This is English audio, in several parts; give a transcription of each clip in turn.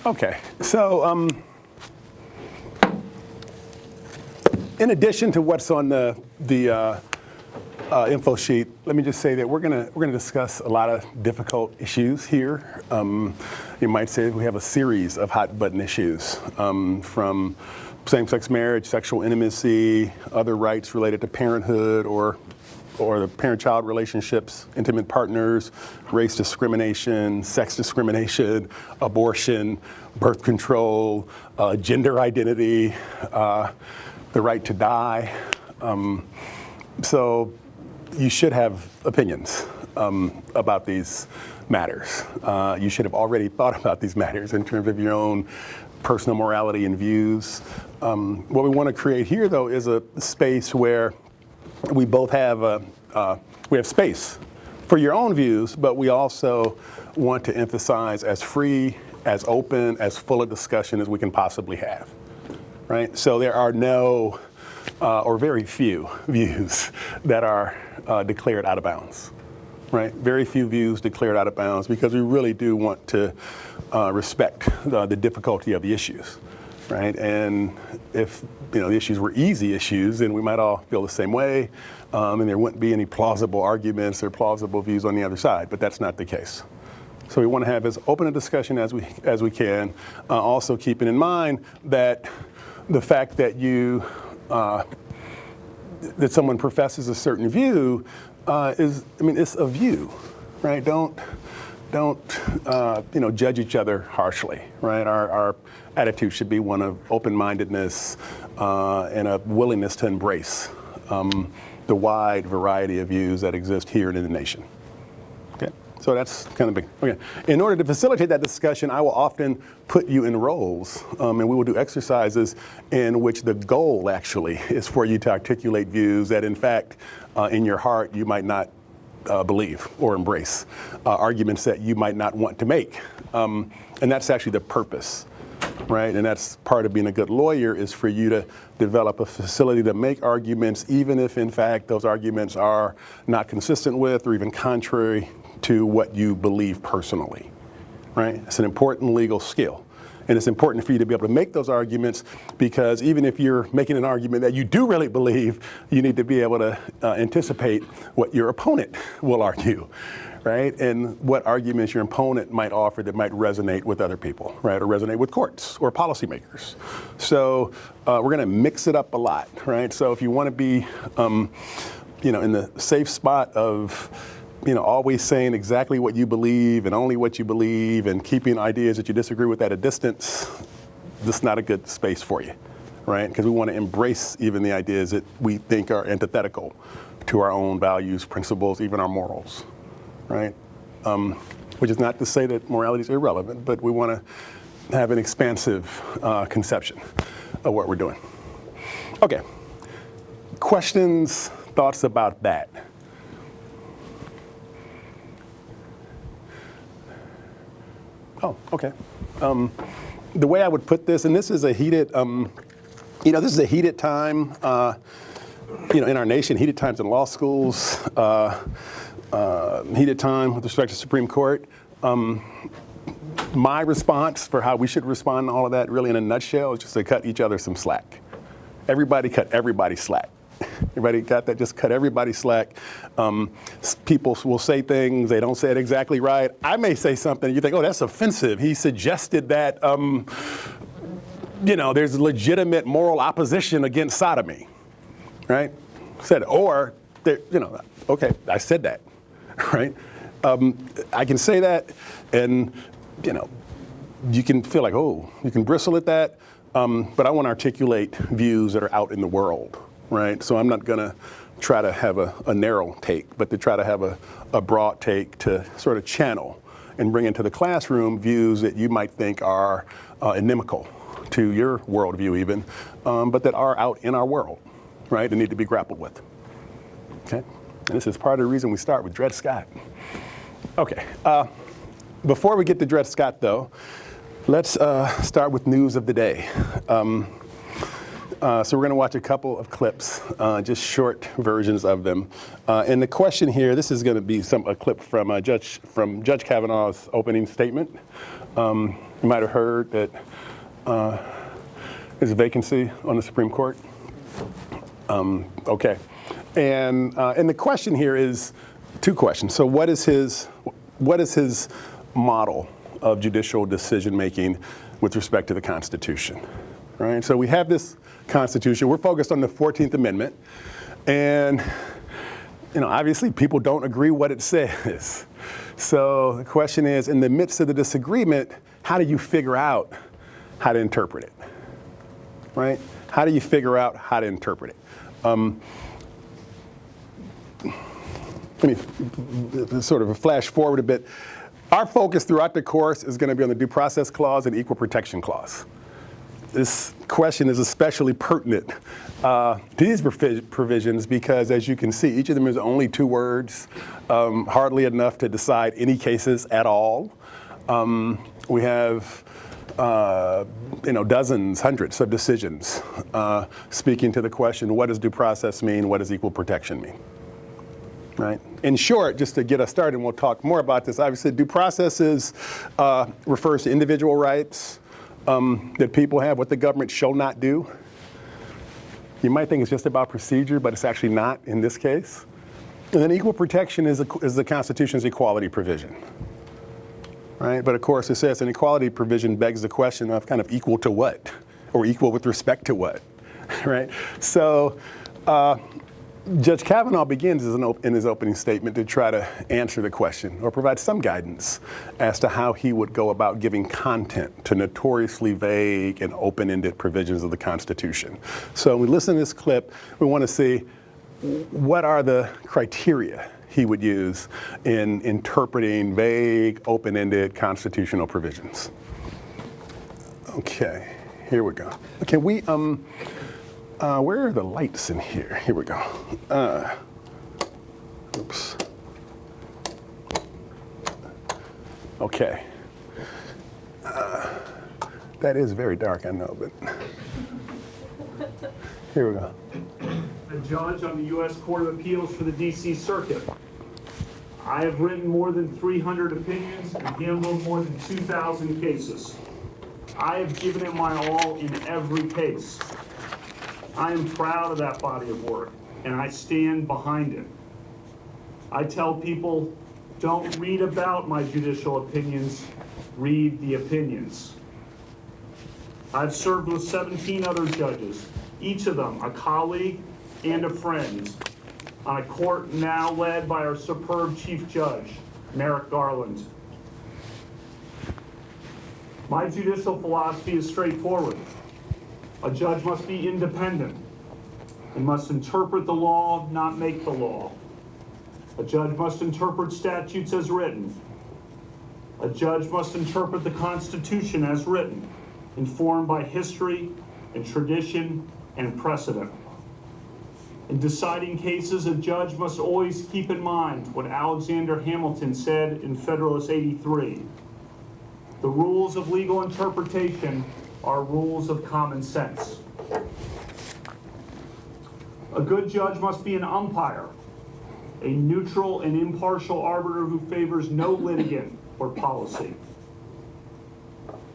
Okay, so in addition to what's on the info sheet, let me just say that we're gonna discuss a lot of difficult issues here. You might say we have a series of hot button issues, from same-sex marriage, sexual intimacy, other rights related to parenthood or the parent-child relationships, intimate partners, race discrimination, sex discrimination, abortion, birth control, gender identity, the right to die. So you should have opinions about these matters. You should have already thought about these matters in terms of your own personal morality and views. What we want to create here, though, is a space where we both have we have space for your own views, but we also want to emphasize as free, as open, as full a discussion as we can possibly have, right? So there are no or very few views that are declared out of bounds, right? Very few views declared out of bounds because we really do want to respect the difficulty of the issues, right? And if the issues were easy issues, then we might all feel the same way, and there wouldn't be any plausible arguments or plausible views on the other side, but that's not the case. So we want to have as open a discussion as we can, also keeping in mind that the fact that that someone professes a certain view it's a view, right? Don't judge each other harshly, right? Our attitude should be one of open-mindedness and a willingness to embrace the wide variety of views that exist here and in the nation. Okay, so that's kind of big. Okay, in order to facilitate that discussion, I will often put you in roles, and we will do exercises in which the goal actually is for you to articulate views that, in fact, in your heart you might not believe or embrace, arguments that you might not want to make, and that's actually the purpose. Right, and that's part of being a good lawyer, is for you to develop a facility to make arguments, even if in fact those arguments are not consistent with or even contrary to what you believe personally, right? It's an important legal skill. And it's important for you to be able to make those arguments, because even if you're making an argument that you do really believe, you need to be able to anticipate what your opponent will argue, right? And what arguments your opponent might offer that might resonate with other people, right? Or resonate with courts or policymakers. So we're going to mix it up a lot, right? So if you want to be, in the safe spot of, always saying exactly what you believe and only what you believe and keeping ideas that you disagree with at a distance, this is not a good space for you, right? Because we want to embrace even the ideas that we think are antithetical to our own values, principles, even our morals, right? Which is not to say that morality is irrelevant, but we want to have an expansive conception of what we're doing. Okay, questions, thoughts about that? Oh, okay. The way I would put this, and this is a heated, this is a heated time, in our nation, heated times in law schools, heated time with respect to Supreme Court. My response for how we should respond to all of that, really in a nutshell, is just to cut each other some slack. Everybody cut everybody slack. Everybody got that? Just cut everybody slack. People will say things, they don't say it exactly right. I may say something, you think, oh, that's offensive. He suggested that, there's legitimate moral opposition against sodomy, right? Said, or, okay, I said that, right? I can say that, and, you can feel like, oh, you can bristle at that, but I want to articulate views that are out in the world. Right, so I'm not going to try to have a narrow take, but to try to have a broad take to sort of channel and bring into the classroom views that you might think are inimical to your worldview even, but that are out in our world, right, and need to be grappled with. Okay, and this is part of the reason we start with Dred Scott. Okay, before we get to Dred Scott, though, let's start with news of the day. So we're going to watch a couple of clips, just short versions of them. And the question here, this is going to be a clip from Judge Kavanaugh's opening statement. You might have heard that there's a vacancy on the Supreme Court. Okay. And the question here is two questions. So what is his model of judicial decision making with respect to the Constitution? Right? So we have this Constitution. We're focused on the 14th Amendment. And obviously people don't agree what it says. So the question is, in the midst of the disagreement, how do you figure out how to interpret it? Right? How do you figure out how to interpret it? Let me sort of flash forward a bit. Our focus throughout the course is going to be on the Due Process Clause and Equal Protection Clause. This question is especially pertinent to these provisions because, as you can see, each of them is only 2 words, hardly enough to decide any cases at all. We have dozens, hundreds of decisions speaking to the question, what does due process mean? What does equal protection mean? Right? In short, just to get us started, and we'll talk more about this, obviously due process refers to individual rights that people have, what the government shall not do. You might think it's just about procedure, but it's actually not in this case. And then equal protection is the Constitution's equality provision. Right? But of course, it says an equality provision begs the question of kind of equal to what? Or equal with respect to what? Right? So Judge Kavanaugh begins in his opening statement to try to answer the question or provide some guidance as to how he would go about giving content to notoriously vague and open-ended provisions of the Constitution. So when we listen to this clip, we want to see what are the criteria he would use in interpreting vague, open-ended constitutional provisions. Okay, here we go. Okay, where are the lights in here? Here we go. Oops. Okay. That is very dark, I know, but here we go. A judge on the U.S. Court of Appeals for the D.C. Circuit. I have written more than 300 opinions and handled more than 2,000 cases. I have given it my all in every case. I am proud of that body of work, and I stand behind it. I tell people, don't read about my judicial opinions, read the opinions. I've served with 17 other judges, each of them a colleague and a friend, on a court now led by our superb Chief Judge, Merrick Garland. My judicial philosophy is straightforward. A judge must be independent. He must interpret the law, not make the law. A judge must interpret statutes as written. A judge must interpret the Constitution as written, informed by history and tradition and precedent. In deciding cases, a judge must always keep in mind what Alexander Hamilton said in Federalist 83. The rules of legal interpretation are rules of common sense. A good judge must be an umpire, a neutral and impartial arbiter who favors no litigant or policy.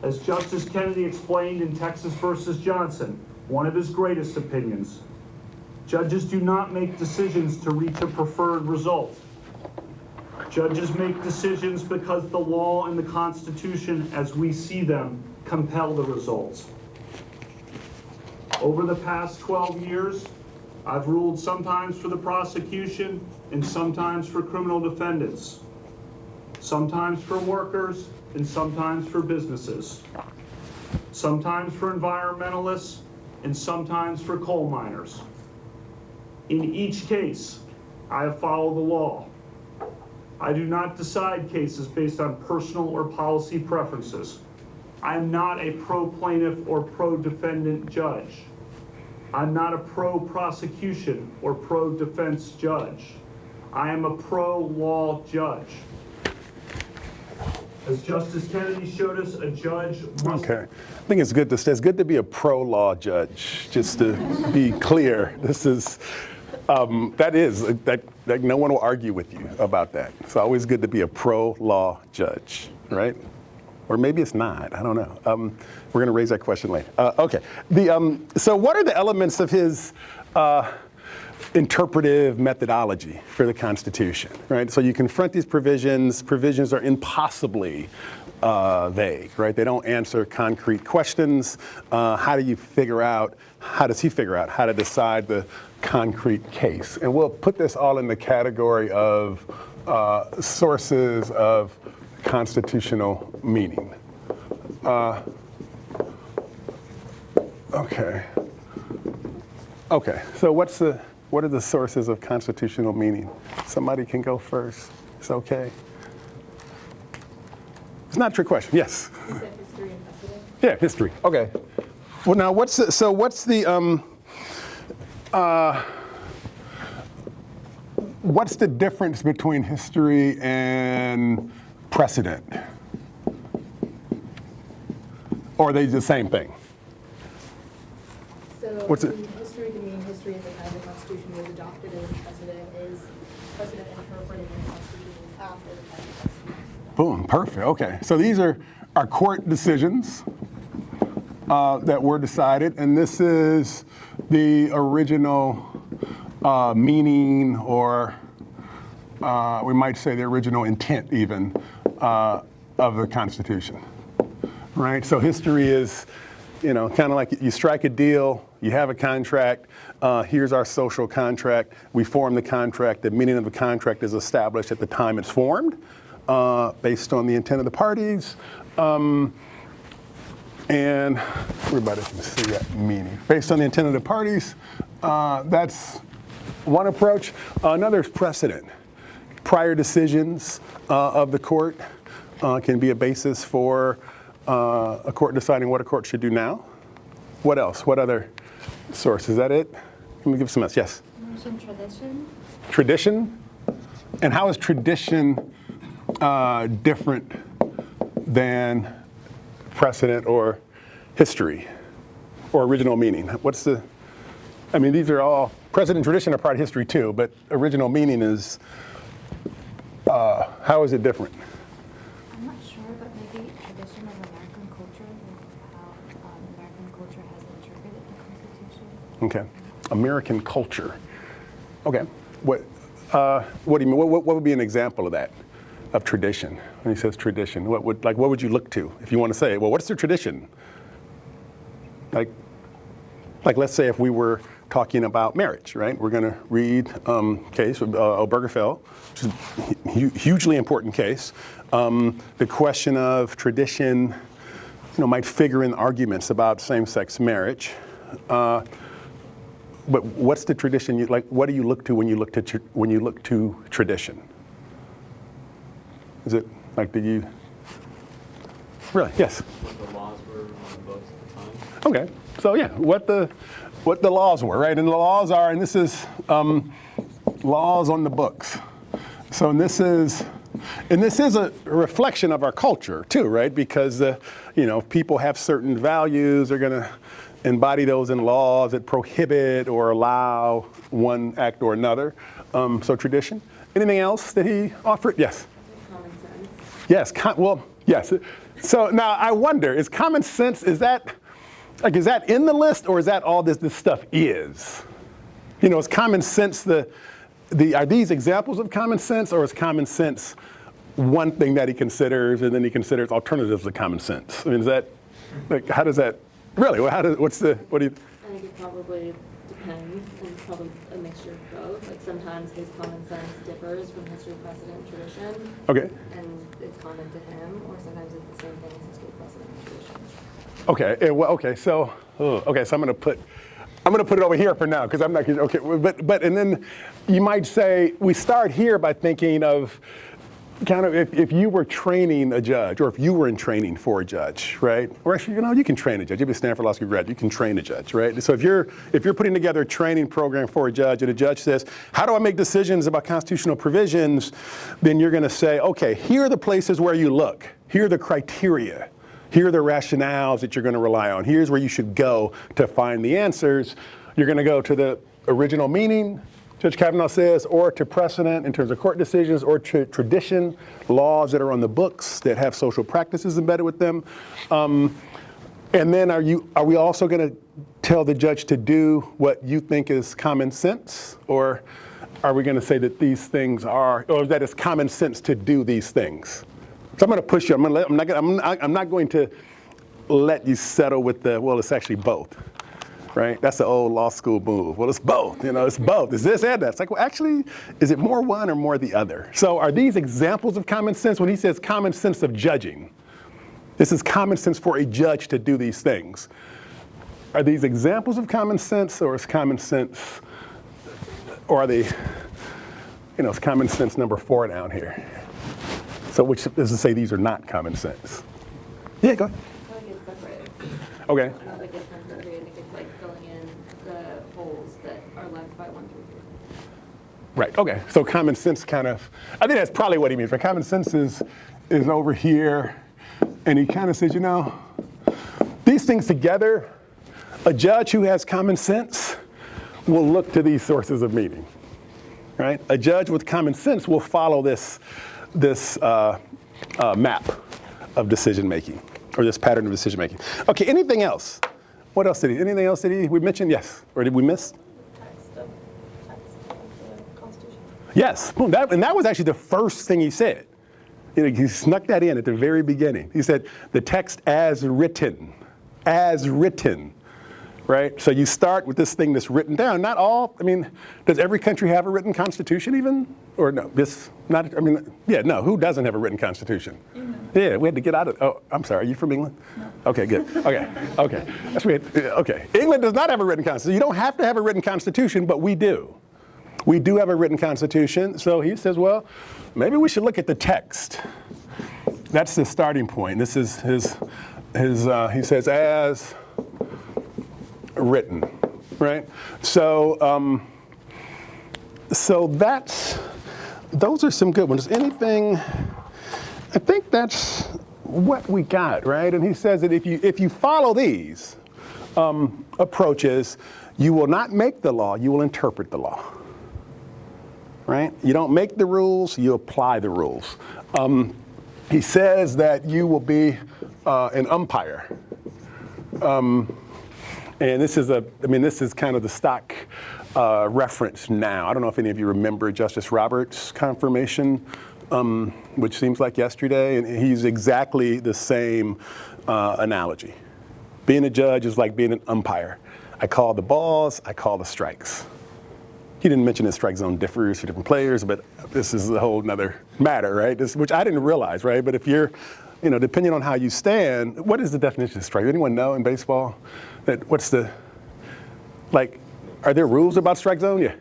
As Justice Kennedy explained in Texas versus Johnson, one of his greatest opinions, judges do not make decisions to reach a preferred result. Judges make decisions because the law and the Constitution, as we see them, compel the results. Over the past 12 years, I've ruled sometimes for the prosecution and sometimes for criminal defendants, sometimes for workers and sometimes for businesses, sometimes for environmentalists and sometimes for coal miners. In each case, I have followed the law. I do not decide cases based on personal or policy preferences. I am not a pro-plaintiff or pro-defendant judge. I'm not a pro-prosecution or pro-defense judge. I am a pro-law judge. As Justice Kennedy showed us, a judge must... Okay. I think it's good to be a pro-law judge, just to be clear. This is... that no one will argue with you about that. It's always good to be a pro-law judge, right? Or maybe it's not, I don't know. We're going to raise that question later. Okay, so what are the elements of his interpretive methodology for the Constitution, right? So you confront these provisions. Provisions are impossibly vague, right? They don't answer concrete questions. How does he figure out how to decide the concrete case? And we'll put this all in the category of sources of constitutional meaning. Okay, so what are the sources of constitutional meaning? Somebody can go first. It's okay. It's not a trick question. Yes. You said history and precedent? Yeah, history. Okay. Well, now what's the difference between history and precedent? Or are they the same thing? So What's it? in history, to mean history is the time the Constitution was adopted, and precedent is precedent interpreting the Constitution after the time the Constitution. Boom, perfect. Okay, so these are our court decisions that were decided, and this is the original meaning, or we might say the original intent even, of the Constitution, right? So history is, kind of like you strike a deal, you have a contract, here's our social contract, we form the contract, the meaning of the contract is established at the time it's formed, based on the intent of the parties, and everybody can see that meaning. Based on the intent of the parties, that's one approach. Another is precedent. Prior decisions of the court can be a basis for a court deciding what a court should do now. What else? What other source? Is that it? Let me give some else. Yes? You mentioned tradition. Tradition? And how is tradition different than precedent or history or original meaning? These are all, precedent and tradition are part of history too, but original meaning is, how is it different? I'm not sure, but maybe tradition of American culture, like how American culture has interpreted the Constitution. Okay, American culture. Okay, what do you mean? What would be an example of that, of tradition? When he says tradition, what would you look to if you want to say, well, what's the tradition? Like let's say if we were talking about marriage, right? We're going to read case of Obergefell, which is a hugely important case. The question of tradition, might figure in arguments about same-sex marriage. But what's the tradition? What do you look to when you look to tradition? Is it like, do you really? Yes. The laws were on the books at the time. Okay, so yeah, what the laws were, right? And the laws are, and this is laws on the books. So and this is a reflection of our culture too, right? Because people have certain values. They're going to embody those in laws that prohibit or allow one act or another. So tradition. Anything else that he offered? Yes. Common sense. Yes. Yes. So now I wonder, is common sense, is that in the list, or is that all this stuff is? Is common sense are these examples of common sense, or is common sense one thing that he considers, and then he considers alternatives to common sense? Is that, how does that, really, what do you? I think it probably depends, and it's probably a mixture of both. Like sometimes his common sense differs from history, precedent, and tradition. Okay. And it's common to him, or sometimes it's the same thing as history, precedent, and tradition. Okay. So I'm going to put it over here for now because I'm not okay. But and then you might say we start here by thinking of kind of if you were training a judge, or if you were in training for a judge, right? Or actually, you can train a judge. You'd be a Stanford Law School grad. You can train a judge, right? So if you're putting together a training program for a judge, and a judge says, "How do I make decisions about constitutional provisions?" Then you're going to say, "Okay, here are the places where you look. Here are the criteria. Here are the rationales that you're going to rely on. Here's where you should go to find the answers." You're going to go to the original meaning, Judge Kavanaugh says, or to precedent in terms of court decisions, or to tradition, laws that are on the books that have social practices embedded with them. And then are we also going to tell the judge to do what you think is common sense? Or are we going to say that these things are, or that it's common sense to do these things? So I'm going to push you. I'm not going to let you settle with the, well, it's actually both. Right? That's the old law school move. Well, it's both. It's both. It's this and that. It's like, well, actually, is it more one or more the other? So are these examples of common sense? When he says common sense of judging, this is common sense for a judge to do these things. Are these examples of common sense, or is common sense, or are they, it's common sense number 4 down here. So which is to say these are not common sense. Yeah, go ahead. I think it's separated. Okay. I don't think it's necessary. I think it's like filling in the holes that are left by 1 through 3. Right, okay. So common sense kind of, I think that's probably what he means. Right? Common sense is over here, and he kind of says, these things together, a judge who has common sense will look to these sources of meaning. Right? A judge with common sense will follow this map of decision making, or this pattern of decision making. Okay, anything else? What else did anything else did we mention? Yes, or did we miss? Text of the Constitution. Yes, boom, and that was actually the first thing he said. He snuck that in at the very beginning. He said, the text as written, right? So you start with this thing that's written down. Not all, does every country have a written constitution even? Or no, no, who doesn't have a written constitution? England. Yeah, we had to get out of, I'm sorry, are you from England? No. Okay, good, okay. That's weird. Okay, England does not have a written constitution. You don't have to have a written constitution, but we do. We do have a written constitution. So he says, well, maybe we should look at the text. That's the starting point. This is his he says, as written, right? So, those are some good ones. Anything, I think that's what we got, right? And he says that if you follow these approaches, you will not make the law, you will interpret the law, right? You don't make the rules, you apply the rules. He says that you will be an umpire. And this is kind of the stock reference now. I don't know if any of you remember Justice Roberts' confirmation, which seems like yesterday, and he's exactly the same analogy. Being a judge is like being an umpire. I call the balls, I call the strikes. He didn't mention the strike zone differs for different players, but this is a whole nother matter, right? Which I didn't realize, right? But if you're, depending on how you stand, what is the definition of strike? Anyone know in baseball? Are there rules about strike zone? Yeah.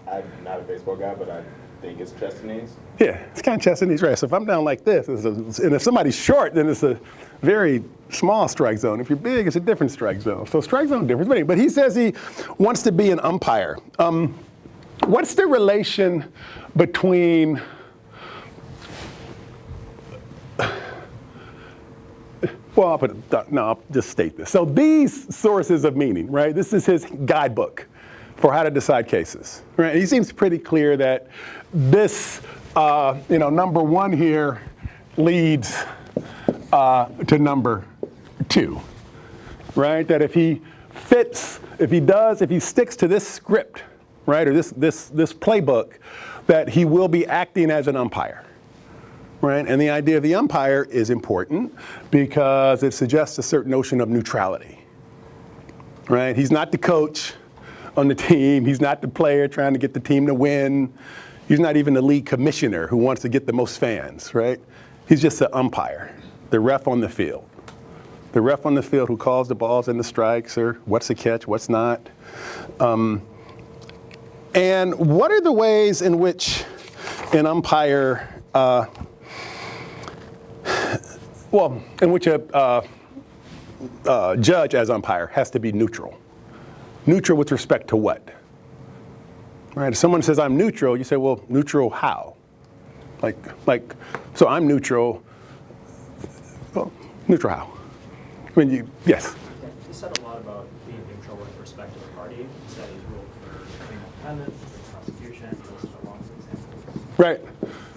I'm not a baseball guy, but I think it's chest and knees. Yeah, it's kind of chest and knees, right? So if I'm down like this, and if somebody's short, then it's a very small strike zone. If you're big, it's a different strike zone. So strike zone difference. But he says he wants to be an umpire. What's the relation between I'll just state this. So these sources of meaning, right? This is his guidebook for how to decide cases, right? He seems pretty clear that this, number 1 here leads to number 2, right? That if he sticks to this script, right, or this playbook, that he will be acting as an umpire. Right? And the idea of the umpire is important because it suggests a certain notion of neutrality. Right? He's not the coach on the team. He's not the player trying to get the team to win. He's not even the league commissioner who wants to get the most fans, right? He's just the umpire, the ref on the field. The ref on the field who calls the balls and the strikes, or what's a catch, what's not. And what are the ways in which an umpire in which a judge as umpire has to be neutral. Neutral with respect to what? Right? If someone says I'm neutral, you say, well, neutral how? So I'm neutral. Well, neutral how? Yes. You said a lot about being neutral with respect to the party. You said he's ruled for Fourteenth Amendment, Constitution, just for long example. Right.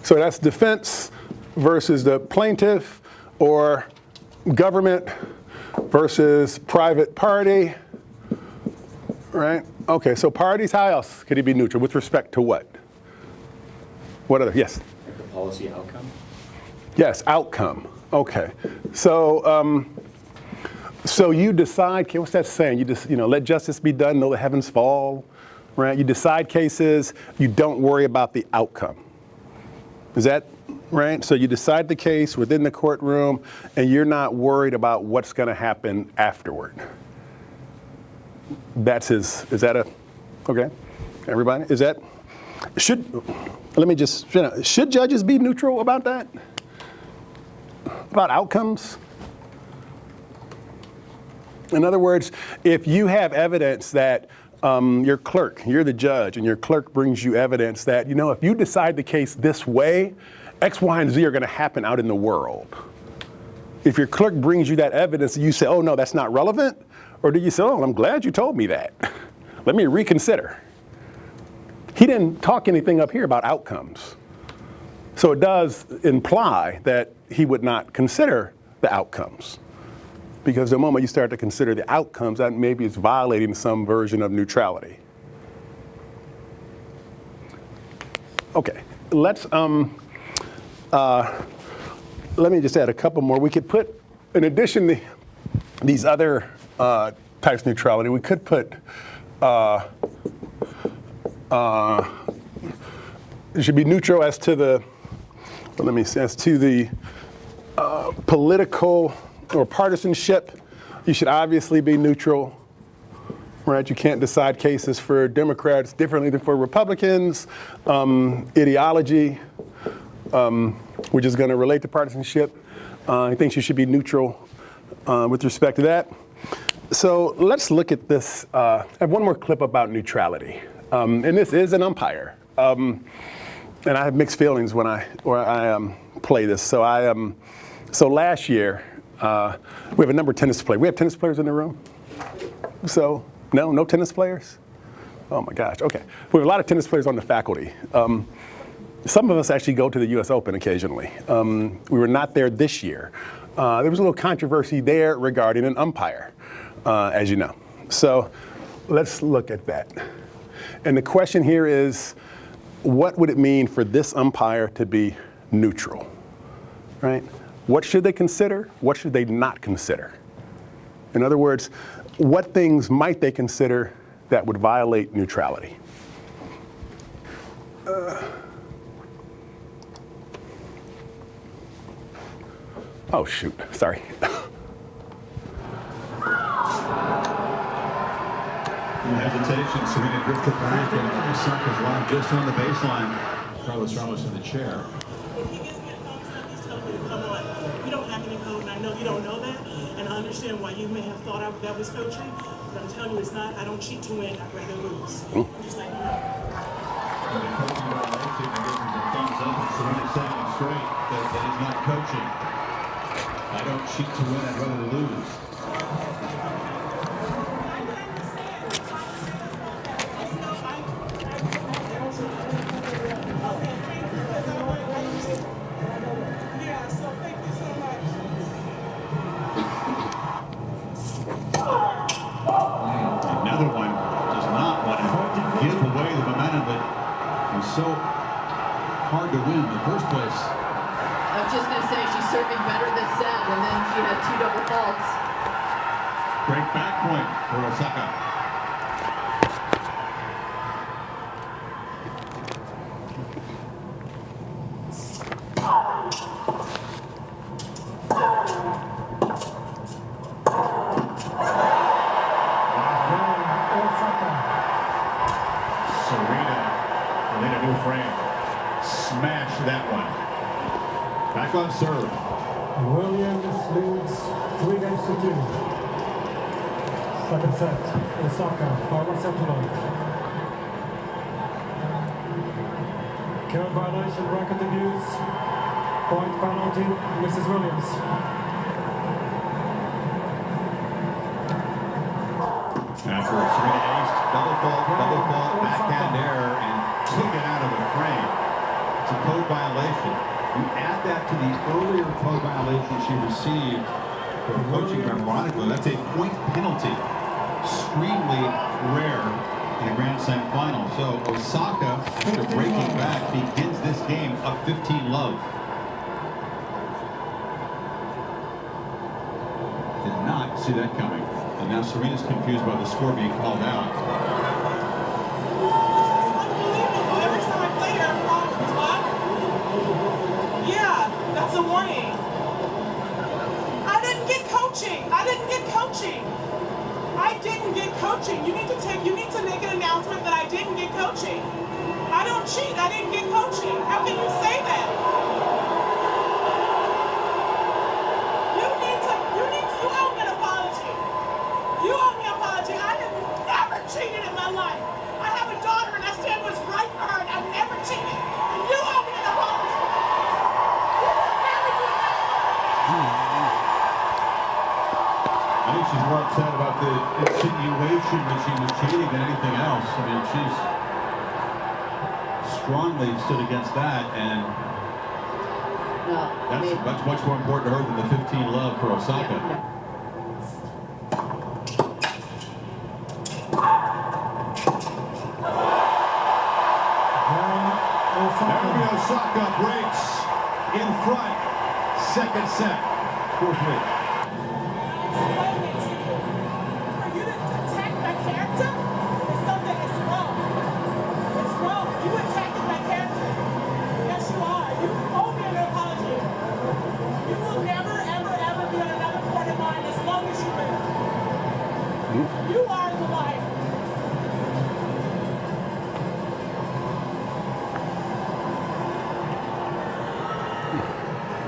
So that's defense versus the plaintiff, or government versus private party. Right? Okay, so parties, how else could he be neutral? With respect to what? What other? Yes? Like the policy outcome? Yes, outcome. Okay. So, so you decide, okay, what's that saying? You just, let justice be done, know the heavens fall, right? You decide cases, you don't worry about the outcome. Is that right? So you decide the case within the courtroom, and you're not worried about what's going to happen afterward. That's his, is that okay? Everybody, is that, let me just, should judges be neutral about that? About outcomes? In other words, if you have evidence that your clerk, you're the judge, and your clerk brings you evidence that, if you decide the case this way, X, Y, and Z are going to happen out in the world. If your clerk brings you that evidence, you say, oh, no, that's not relevant? Or do you say, oh, I'm glad you told me that. Let me reconsider. He didn't talk anything up here about outcomes. So it does imply that he would not consider the outcomes. Because the moment you start to consider the outcomes, that maybe is violating some version of neutrality. Okay, let me just add a couple more. We could put, in addition to these other types of neutrality, we could put, it should be neutral as to the, political or partisanship. You should obviously be neutral, right? You can't decide cases for Democrats differently than for Republicans. Ideology, which is going to relate to partisanship. He thinks you should be neutral with respect to that. So let's look at this. I have one more clip about neutrality. And this is an umpire. And I have mixed feelings when I play this. So last year, we have a number of tennis players. We have tennis players in the room? So, no tennis players? Oh my gosh, okay. We have a lot of tennis players on the faculty. Some of us actually go to the US Open occasionally. We were not there this year. There was a little controversy there regarding an umpire, as you know. So let's look at that. And the question here is, what would it mean for this umpire to be neutral, right? What should they consider? What should they not consider? In other words, what things might they consider that would violate neutrality? Oh, shoot, sorry. No hesitation, Serena drifted back and Osaka's line just on the baseline. Carlos Ramos in the chair. If he gives me a thumbs up, he's telling me to come on. You don't have any code, and I know you don't know that. And I understand why you may have thought that was coaching, but I'm telling you it's not. I don't cheat to win, I'd rather lose. I'm just letting you know. And the coaching violation, and gives him a thumbs up, and Serena saying it straight that he's not coaching. I don't cheat to win, I'd rather lose. So hard to win in the first place. I was just going to say she's serving better this set, and then she had two double faults. Great back point for Osaka. Back on serve. Williams leads 3-2. Second set, Osaka, by 1 set to love. Current violation, racket abuse. Point penalty, Mrs. Williams. After Serena aced, double fault, backhand error, and took it out of the frame. It's a code violation. You add that to the earlier code violation she received for coaching ironically. That's a point penalty. Extremely rare in a Grand Slam final. So Osaka, after breaking back, begins this game up 15-love. Did not see that coming. And now Serena's confused by the score being called out. Unbelievable. Every time I play here, I'm wrong. What? Yeah, that's a warning. I didn't get coaching. I didn't get coaching. I didn't get coaching. You need to make an announcement that I didn't get coaching. I don't cheat. I didn't get coaching. How can you say that? You owe me an apology. You owe me an apology. I have never cheated in my life. I have a daughter and I stand what's right for her and I've never cheated. And you owe me an apology. I think she's more upset about the insinuation that she was cheating than anything else. I mean, she's strongly stood against that, and that's much more important to her than the 15-love for Osaka. Naomi Osaka breaks in front. Second set. 4-3. For you to attack my character is something that's wrong. It's wrong. You attacking my character. Yes, you are. You owe me an apology. You will never, ever, ever be on another court of mine as long as you live. You are the liar.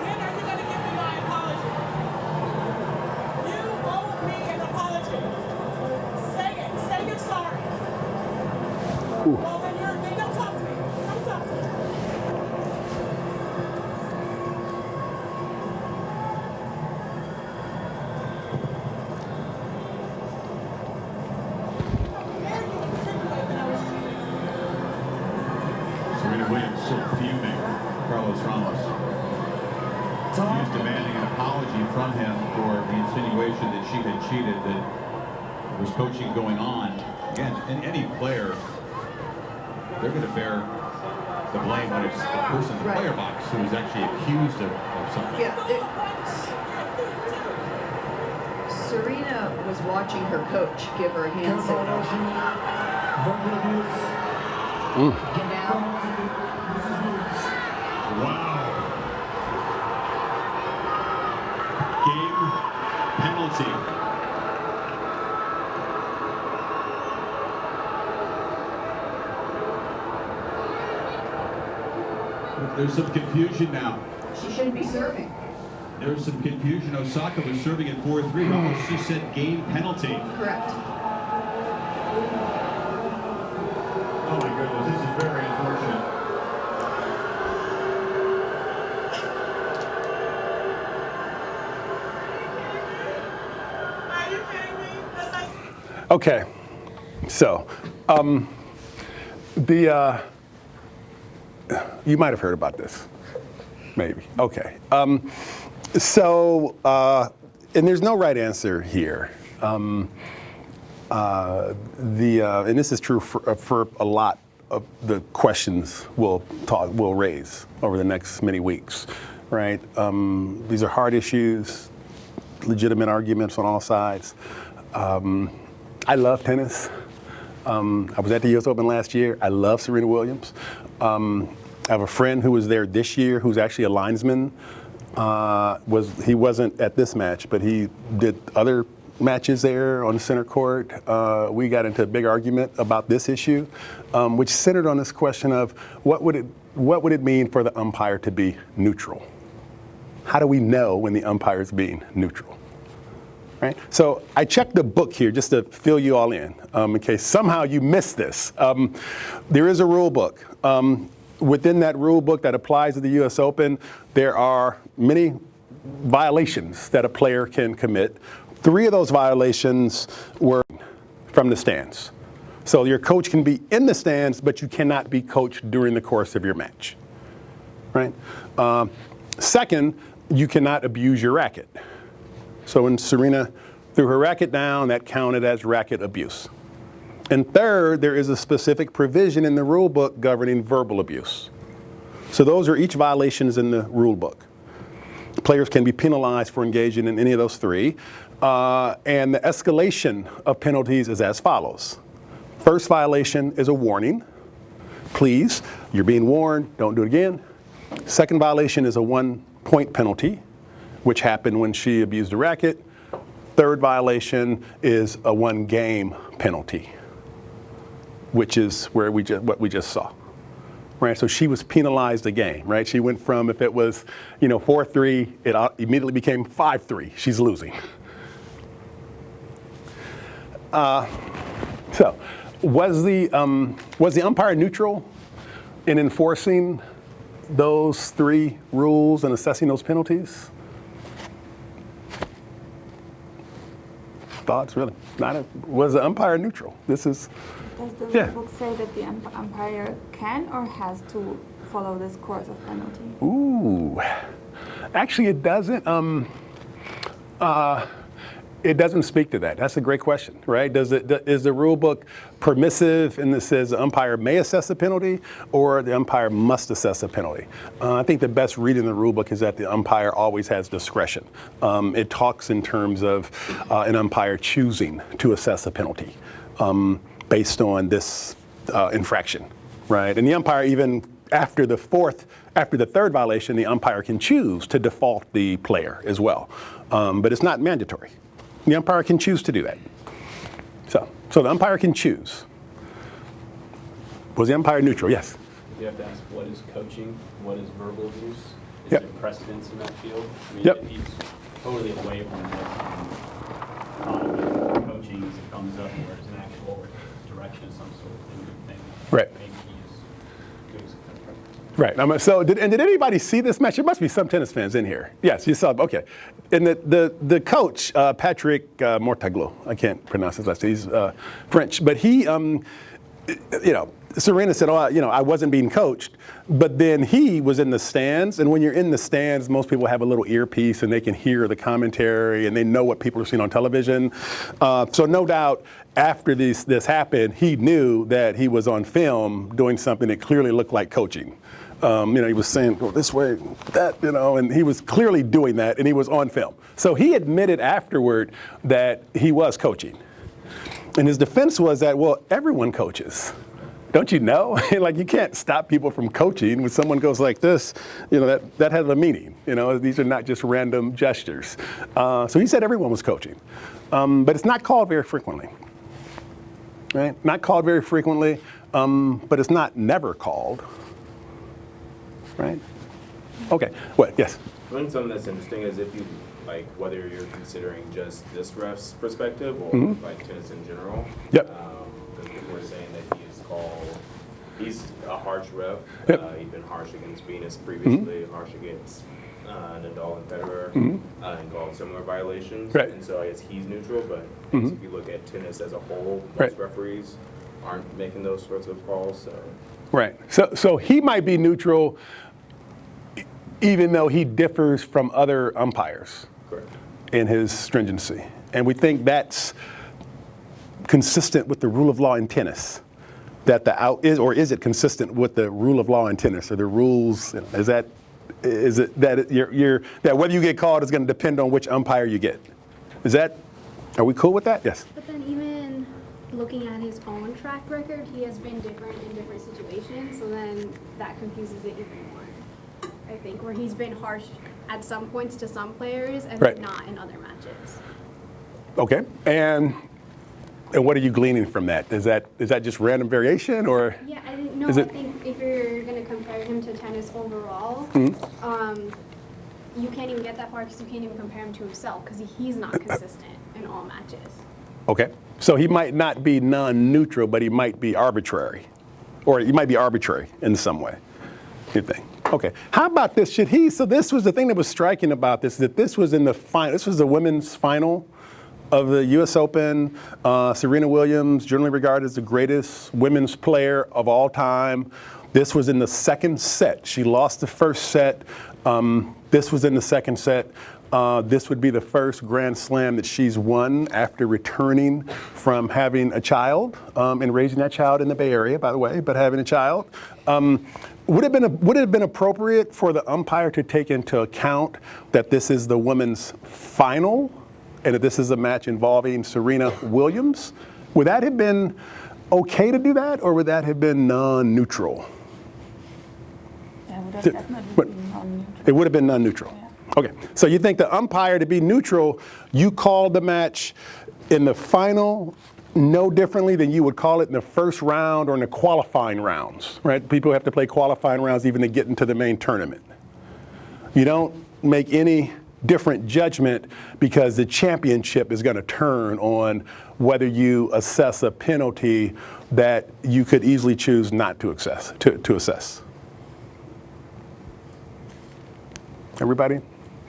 When are you going to give me my apology? You owe me an apology. Say it. Say you're sorry. Well, then don't talk to me. Don't talk to me. How dare you insinuate that I was cheating? Serena Williams still fuming. Carlos Ramos. She's demanding an apology from him for the insinuation that she had cheated, that there was coaching going on. Again, in any player, they're going to bear the blame when it's the person in the player box who is actually accused of something. Serena was watching her coach give her a hand signal. Get down. Wow. Game penalty. There's some confusion now. She shouldn't be serving. There's some confusion. Osaka was serving at 4-3. Almost just said game penalty. Correct. Oh my goodness, this is very unfortunate. Are you kidding me? That's like Okay, so you might have heard about this, maybe. Okay, and there's no right answer here. And this is true for a lot of the questions we'll raise over the next many weeks, right? These are hard issues, legitimate arguments on all sides. I love tennis. I was at the U.S. Open last year. I love Serena Williams. I have a friend who was there this year who's actually a linesman. He wasn't at this match, but he did other matches there on the center court. We got into a big argument about this issue, which centered on this question of what would it mean for the umpire to be neutral? How do we know when the umpire is being neutral? Right? So I checked the book here just to fill you all in case somehow you missed this. There is a rule book. Within that rule book that applies to the U.S. Open, there are many violations that a player can commit. 3 of those violations were from the stands. So your coach can be in the stands, but you cannot be coached during the course of your match, right? Second, you cannot abuse your racket. So when Serena threw her racket down, that counted as racket abuse. And third, there is a specific provision in the rule book governing verbal abuse. So those are each violations in the rule book. Players can be penalized for engaging in any of those three. And the escalation of penalties is as follows. First violation is a warning. Please, you're being warned, don't do it again. Second violation is a 1-point penalty, which happened when she abused the racket. Third violation is a 1-game penalty, which is where what we just saw. Right, so she was penalized a game, right? She went from, if it was, 4-3, it immediately became 5-3. She's losing. So, was the umpire neutral in enforcing those three rules and assessing those penalties? Thoughts, really? Was the umpire neutral? This is. Does the book say that the umpire can or has to follow this course of penalty? Ooh, actually, it doesn't. It doesn't speak to that. That's a great question, right? Is the rule book permissive and it says the umpire may assess a penalty or the umpire must assess a penalty? I think the best read in the rule book is that the umpire always has discretion. It talks in terms of an umpire choosing to assess a penalty based on this infraction, right? And the umpire, even after the third violation, the umpire can choose to default the player as well. But it's not mandatory. The umpire can choose to do that. So the umpire can choose. Was the umpire neutral? Yes. You have to ask, what is coaching? What is verbal abuse? Is Yep. there precedence in that field? I mean, Yep. if he's totally away from coaching as it comes up, where there's an actual direction of some sort of thing. Right. Maybe he's doing something different. Right. So did anybody see this match? There must be some tennis fans in here. Yes, you saw. Okay. And the coach, Patrick Mortaglo, I can't pronounce his last name. He's French, but he, Serena said, I wasn't being coached, but then he was in the stands, and when you're in the stands, most people have a little earpiece and they can hear the commentary and they know what people are seeing on television. So no doubt after this happened, he knew that he was on film doing something that clearly looked like coaching. He was saying, go this way, that, and he was clearly doing that, and he was on film. So he admitted afterward that he was coaching. And his defense was that, well, everyone coaches. Don't you know? Like, you can't stop people from coaching. When someone goes like this, that has a meaning. These are not just random gestures. So he said everyone was coaching. But it's not called very frequently. Right? Not called very frequently, but it's not never called. Right? Okay. What? Yes. I think something that's interesting is if you, whether you're considering just this ref's perspective or tennis in general. Yep. Because people were saying that he's a harsh ref. Yep. He's been harsh against Venus previously, harsh against Nadal and Federer, and called similar violations. Right. And so I guess he's neutral, but if you look at tennis as a whole, most Right. referees aren't making those sorts of calls. So. Right. So he might be neutral even though he differs from other umpires. Correct. In his stringency. And we think that's consistent with the rule of law in tennis. That is it consistent with the rule of law in tennis? Or the rules, is it that whether you get called is going to depend on which umpire you get? Are we cool with that? Yes. But then even looking at his own track record, he has been different in different situations, so then that confuses it even more. I think, where he's been harsh at some points to some players and Right. not in other matches. Okay. And what are you gleaning from that? Is that just random variation or? Yeah, I think if you're going to compare him to tennis overall, you can't even get that far because you can't even compare him to himself because he's not consistent in all matches. Okay. So he might not be non-neutral, but he might be arbitrary. Or he might be arbitrary in some way, you think. Okay. How about this? So this was the thing that was striking about this, that this was in the final, this was the women's final of the U.S. Open. Serena Williams, generally regarded as the greatest women's player of all time. This was in the second set. She lost the first set. This was in the second set. This would be the first Grand Slam that she's won after returning from having a child and raising that child in the Bay Area, by the way, but having a child. Would it have been appropriate for the umpire to take into account that this is the women's final and that this is a match involving Serena Williams? Would that have been okay to do that, or would that have been non-neutral? It would have definitely been non-neutral. It would have been non-neutral. Yeah. Okay, so you think the umpire, to be neutral, you called the match in the final no differently than you would call it in the first round or in the qualifying rounds, right? People have to play qualifying rounds even to get into the main tournament. You don't make any different judgment because the championship is going to turn on whether you assess a penalty that you could easily choose not to assess. Everybody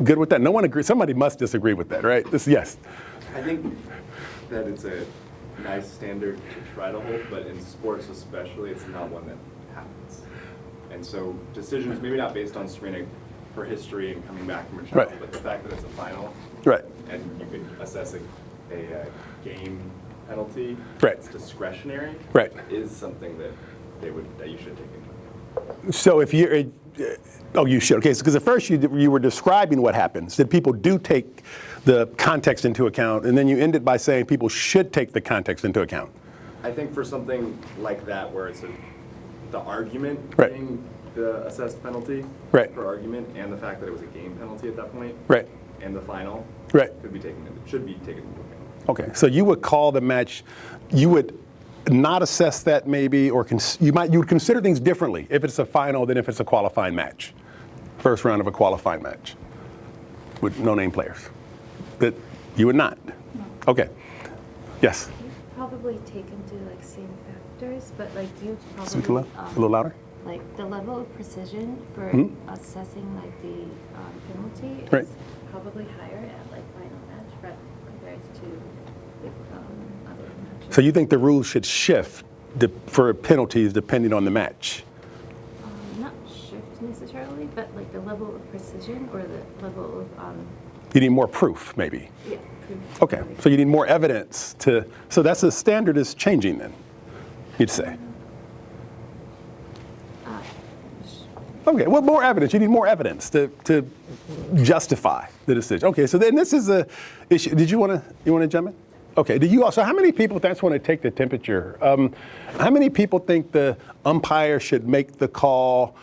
good with that? No one agrees. Somebody must disagree with that, right? Yes. I think that it's a nice standard to try to hold, but in sports especially, it's not one that happens. And so decisions, maybe not based on Serena, her history and coming back from her child, Right. but the fact that it's a final, Right. and you could assess a game penalty Right. that's discretionary, Right. is something that you should take into account. So if you're, you should. Okay, because at first you were describing what happens, that people do take the context into account, and then you ended by saying people should take the context into account. I think for something like that, where it's the argument Right. being the assessed penalty, Right. for argument, and the fact that it was a game penalty at that point, Right. and the final, Right. should be taken into account. Okay, so you would call the match, you would not assess that maybe, or you would consider things differently if it's a final than if it's a qualifying match. First round of a qualifying match with no name players. That you would not. Okay. Yes. Probably take into like same factors, but like you Speak probably a little louder. like the level of precision for assessing like the penalty Right. is probably higher at like final match, but compared to the other matches. So you think the rules should shift for penalties depending on the match? Not shift necessarily, but like the level of precision or the level of You need more proof, maybe. yeah. Proof. Okay, so you need more evidence so that's the standard is changing then, you'd say. Okay, well, more evidence. You need more evidence to justify the decision. Okay, so then this is a issue. You want to jump in? Okay. Do you also? How many people? That's want to take the temperature. How many people think the umpire should make the call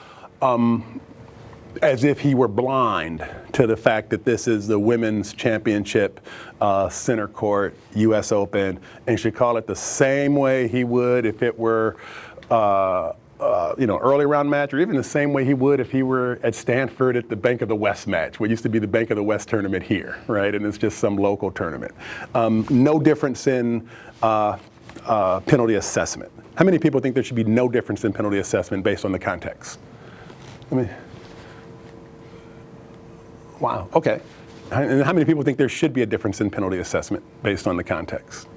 as if he were blind to the fact that this is the women's championship, center court, U.S. Open, and should call it the same way he would if it were? Early round match, or even the same way he would if he were at Stanford at the Bank of the West match, what used to be the Bank of the West tournament here, right? And it's just some local tournament. No difference in penalty assessment. How many people think there should be no difference in penalty assessment based on the context? Wow, okay. And how many people think there should be a difference in penalty assessment based on the context?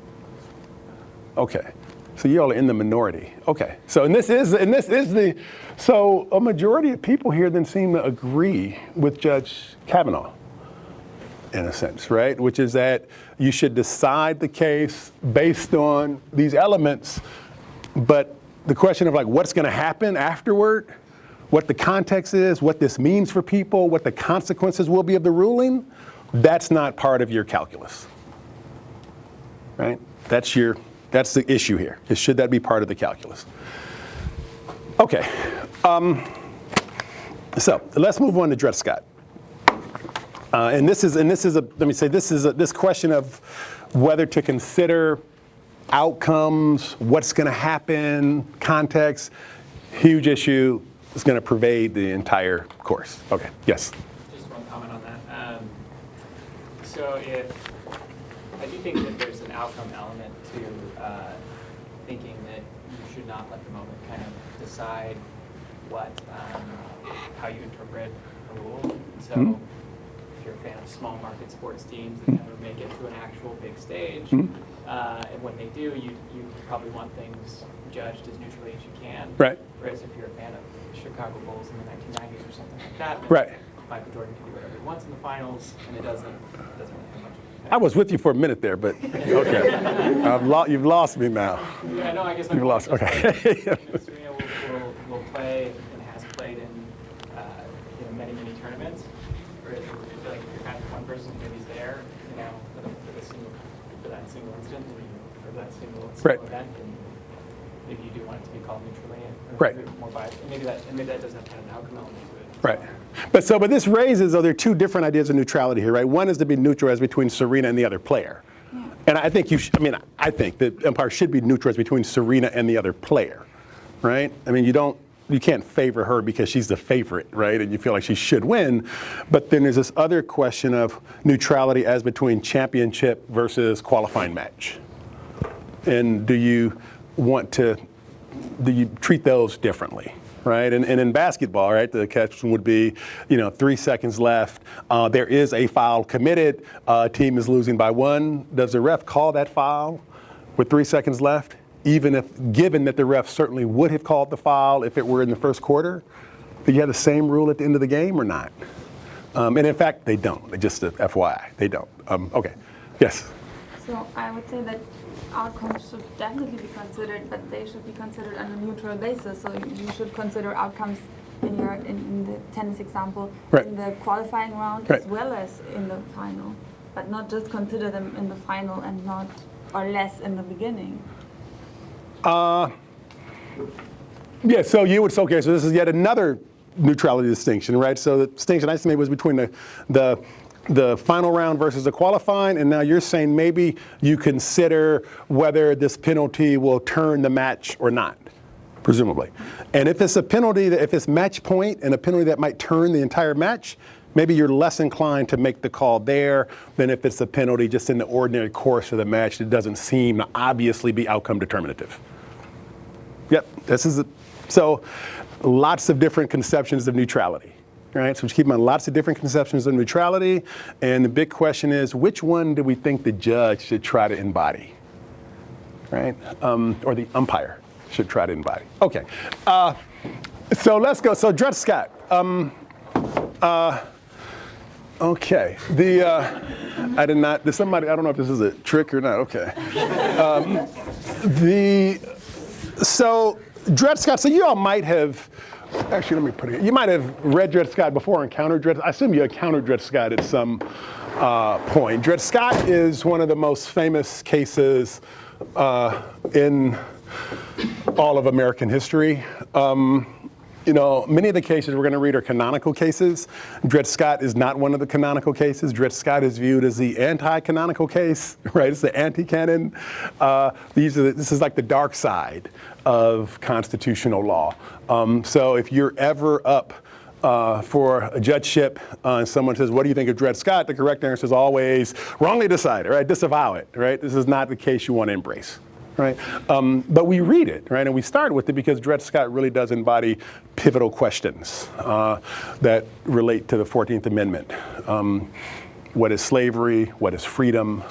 Okay. So you all are in the minority. Okay. So so a majority of people here then seem to agree with Judge Kavanaugh, in a sense, right? Which is that you should decide the case based on these elements, but the question of like what's going to happen afterward, what the context is, what this means for people, what the consequences will be of the ruling, that's not part of your calculus, right? That's the issue here, is should that be part of the calculus? Okay, so let's move on to Dred Scott. This question of whether to consider outcomes, what's going to happen, context, huge issue, is going to pervade the entire course. Okay, yes. Just one comment on that. So I do think that there's an outcome element to thinking that you should not let the moment kind of decide how you interpret a rule. So you're a fan of small market sports teams that never make it to an actual big stage. And when they do, you probably want things judged as neutrally as you can. Right. Whereas if you're a fan of Chicago Bulls in the 1990s or something like that, then Right. Michael Jordan can do whatever he wants in the finals, and it doesn't really have much. I was with you for a minute there, but okay. You've lost me now. Yeah, no, I guess You've lost. Okay. Serena will play and has played in many tournaments. Whereas I feel like if you're kind of one person who maybe is there, for that single instant, or that single event, and maybe you do want it to be called neutrally, or more biased. And maybe that does have kind of an outcome element to it. Right. But this raises, there are two different ideas of neutrality here, right? One is to be neutral as between Serena and the other player. Yeah. And I think I think that umpire should be neutral as between Serena and the other player, right? I mean, you can't favor her because she's the favorite, right? And you feel like she should win. But then there's this other question of neutrality as between championship versus qualifying match. And do you treat those differently? Right, and in basketball, right, the question would be, 3 seconds left. There is a foul committed. Team is losing by 1. Does the ref call that foul with 3 seconds left, given that the ref certainly would have called the foul if it were in the first quarter? Do you have the same rule at the end of the game or not? And in fact, they don't. Just a FYI, they don't. Okay. Yes. So I would say that outcomes should definitely be considered, but they should be considered on a neutral basis. So you should consider outcomes in the tennis example, in the qualifying round as well as in the final, but not just consider them in the final and not or less in the beginning. Yeah. So so this is yet another neutrality distinction, right? So the distinction I made was between the final round versus the qualifying, and now you're saying maybe you consider whether this penalty will turn the match or not, presumably. And if it's a penalty, if it's match point and a penalty that might turn the entire match, maybe you're less inclined to make the call there than if it's a penalty just in the ordinary course of the match that doesn't seem to obviously be outcome determinative. Yep, so lots of different conceptions of neutrality. Right, so we keep on lots of different conceptions of neutrality, and the big question is, which one do we think the judge should try to embody, right? Or the umpire should try to embody. Okay, so let's go. So Dred Scott. Okay, I did not. There's somebody. I don't know if this is a trick or not. Okay. So Dred Scott. So you all might have. Actually, let me put it here. You might have read Dred Scott before, encountered Dred. I assume you encountered Dred Scott at some point. Dred Scott is one of the most famous cases in all of American history. Many of the cases we're going to read are canonical cases. Dred Scott is not one of the canonical cases. Dred Scott is viewed as the anti-canonical case, right? It's the anti-canon. This is like the dark side of constitutional law. So if you're ever up for a judgeship and someone says, what do you think of Dred Scott? The correct answer is always wrongly decided, right? Disavow it, right? This is not the case you want to embrace. Right, but we read it, right, and we start with it because Dred Scott really does embody pivotal questions that relate to the 14th Amendment. What is slavery? What is freedom?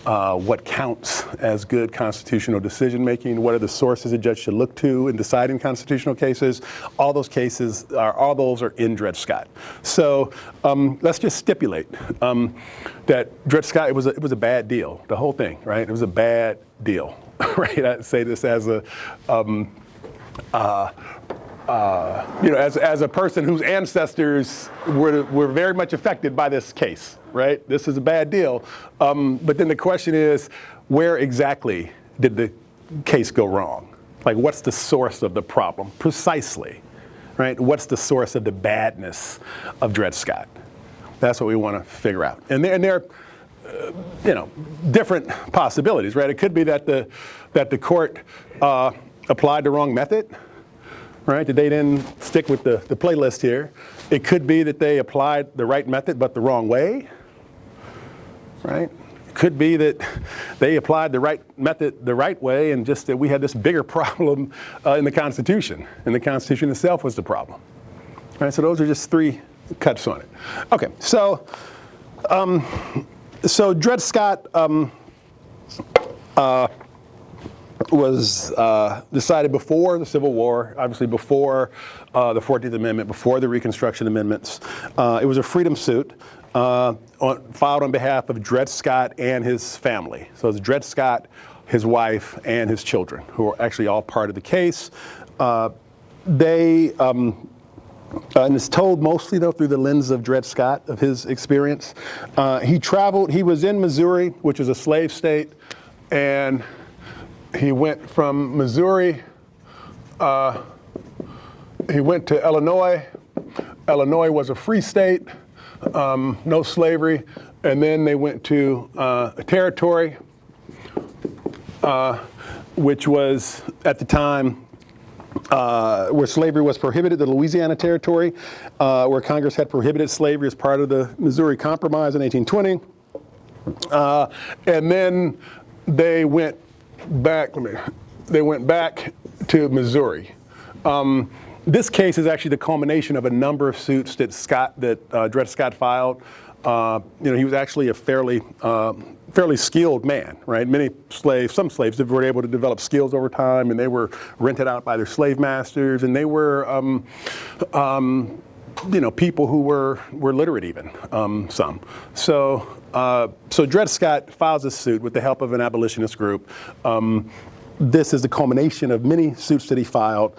What counts as good constitutional decision making? What are the sources a judge should look to in deciding constitutional cases? All those are in Dred Scott. So let's just stipulate that Dred Scott, it was a bad deal. The whole thing, right? It was a bad deal. Right, I say this as a, as a person whose ancestors were very much affected by this case. Right, this is a bad deal. But then the question is, where exactly did the case go wrong? Like, what's the source of the problem precisely? Right, what's the source of the badness of Dred Scott? That's what we want to figure out. And there different possibilities, right? It could be that the court applied the wrong method, right? That they didn't stick with the playlist here. It could be that they applied the right method but the wrong way, right? It could be that they applied the right method the right way and just that we had this bigger problem in the Constitution, and the Constitution itself was the problem, right? So those are just three cuts on it. Okay, so So Dred Scott was decided before the Civil War, obviously before the 14th Amendment, before the Reconstruction Amendments. It was a freedom suit filed on behalf of Dred Scott and his family. So it's Dred Scott, his wife, and his children, who are actually all part of the case. And it's told mostly, though, through the lens of Dred Scott, of his experience. He traveled, he was in Missouri, which is a slave state, and he went from Missouri, he went to Illinois. Illinois was a free state, no slavery, and then they went to a territory, which was, at the time, where slavery was prohibited, the Louisiana Territory, where Congress had prohibited slavery as part of the Missouri Compromise in 1820. And then they went back, to Missouri. This case is actually the culmination of a number of suits that Dred Scott filed. He was actually a fairly skilled man, right? Some slaves were able to develop skills over time, and they were rented out by their slave masters, and they were, people who were literate even, some. So Dred Scott files this suit with the help of an abolitionist group. This is the culmination of many suits that he filed.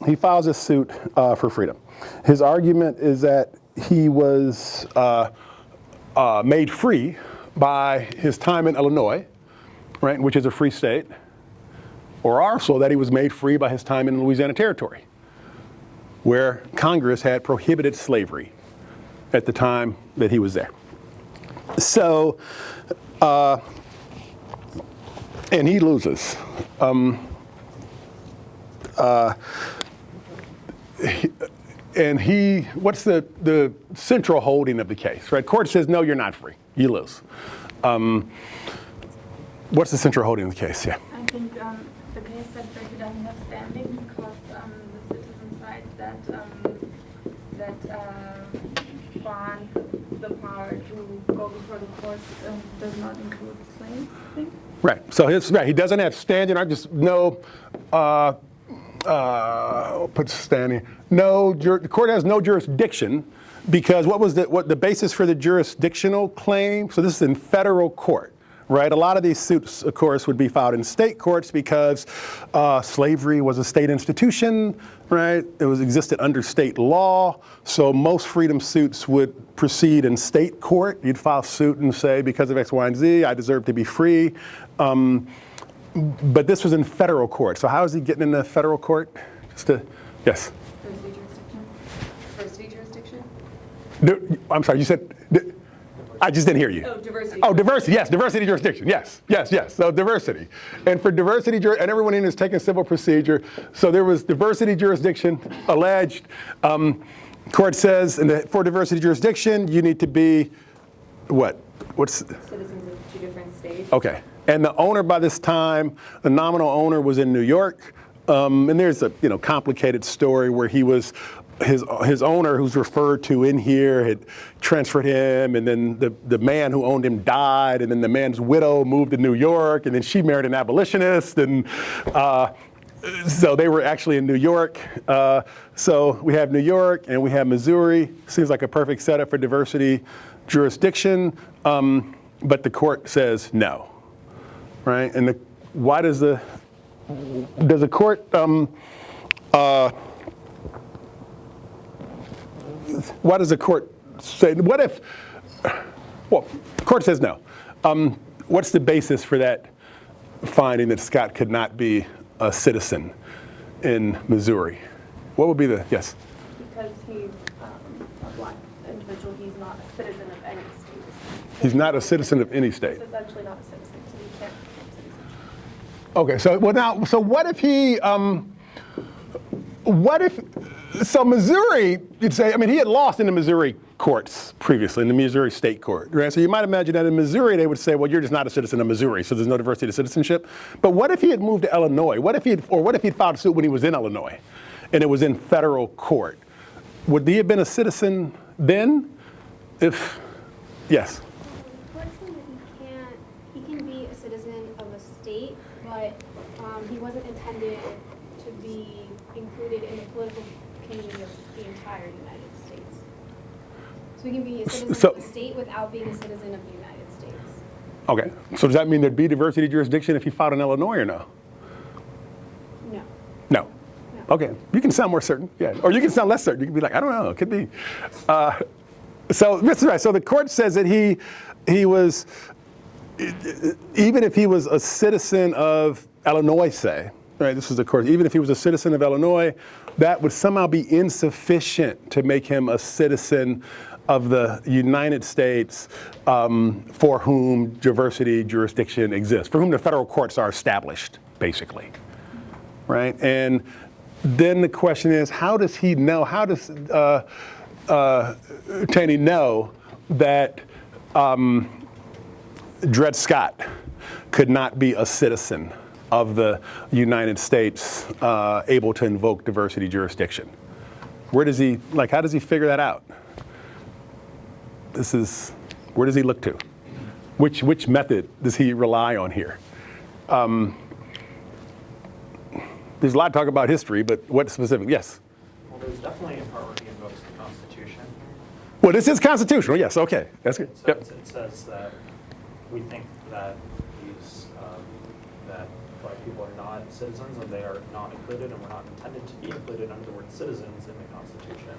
He files this suit for freedom. His argument is that he was made free by his time in Illinois, right, which is a free state, or also that he was made free by his time in the Louisiana Territory, where Congress had prohibited slavery at the time that he was there. So, and he loses. What's the central holding of the case, right? Court says, no, you're not free. You lose. What's the central holding of the case? Yeah. I think the case said that he doesn't have standing because the citizen side that grant the power to go before the court does not include slaves, I think. Right. So he doesn't have standing. Put standing. The court has no jurisdiction because what was the basis for the jurisdictional claim? So this is in federal court, right? A lot of these suits, of course, would be filed in state courts because slavery was a state institution, right? It existed under state law. So most freedom suits would proceed in state court. You'd file suit and say, because of X, Y, and Z, I deserve to be free. But this was in federal court. So how is he getting into federal court? Yes? Diversity jurisdiction? I'm sorry, you said, I just didn't hear you. Oh, diversity. Oh, diversity, yes, diversity jurisdiction, yes. So diversity. And for diversity, and everyone in is taking civil procedure. So there was diversity jurisdiction alleged. Court says, for diversity jurisdiction, you need to be, what? Citizens of 2 different states. Okay. And the owner by this time, the nominal owner was in New York. And there's a complicated story where he was, his owner, who's referred to in here, had transferred him, and then the man who owned him died, and then the man's widow moved to New York, and then she married an abolitionist, and so they were actually in New York. So we have New York and we have Missouri. Seems like a perfect setup for diversity jurisdiction, but the court says no. Right, and why does the court why does the court say? What if? Well, the court says no. What's the basis for that finding that Scott could not be a citizen in Missouri? What would be the yes? Because he's a black individual, he's not a citizen of any state. He's not a citizen of any state. He's essentially not a citizen. Okay, so what if he, so Missouri, you'd say, he had lost in the Missouri courts previously, in the Missouri state court, right? So you might imagine that in Missouri, they would say, well, you're just not a citizen of Missouri, so there's no diversity of citizenship. But what if he had moved to Illinois? What if he'd filed a suit when he was in Illinois, and it was in federal court? Would he have been a citizen then? If Yes. He can be a citizen of a state, but he wasn't intended to be included in the political community of the entire United States. So he can be a citizen of a state without being a citizen of the United States. Okay. So does that mean there'd be diversity jurisdiction if he filed in Illinois or no? No. No. Okay. You can sound more certain. Yeah. Or you can sound less certain. You can be like, I don't know. It could be. So Mr. Right. So the court says that he was, even if he was a citizen of Illinois, say, right? This was the court. Even if he was a citizen of Illinois, that would somehow be insufficient to make him a citizen of the United States for whom diversity jurisdiction exists, for whom the federal courts are established, basically, right? And then the question is, how does he know? How does Taney know that Dred Scott could not be a citizen of the United States able to invoke diversity jurisdiction? Where does he, like, how does he figure that out? Where does he look to? Which method does he rely on here? There's a lot of talk about history, but what specific? Yes? Well, there's definitely a part where he invokes the Constitution. Well, this is constitutional, yes, okay. That's good. So it says that we think that that black people are not citizens and they are not included and were not intended to be included under the word citizens in the Constitution.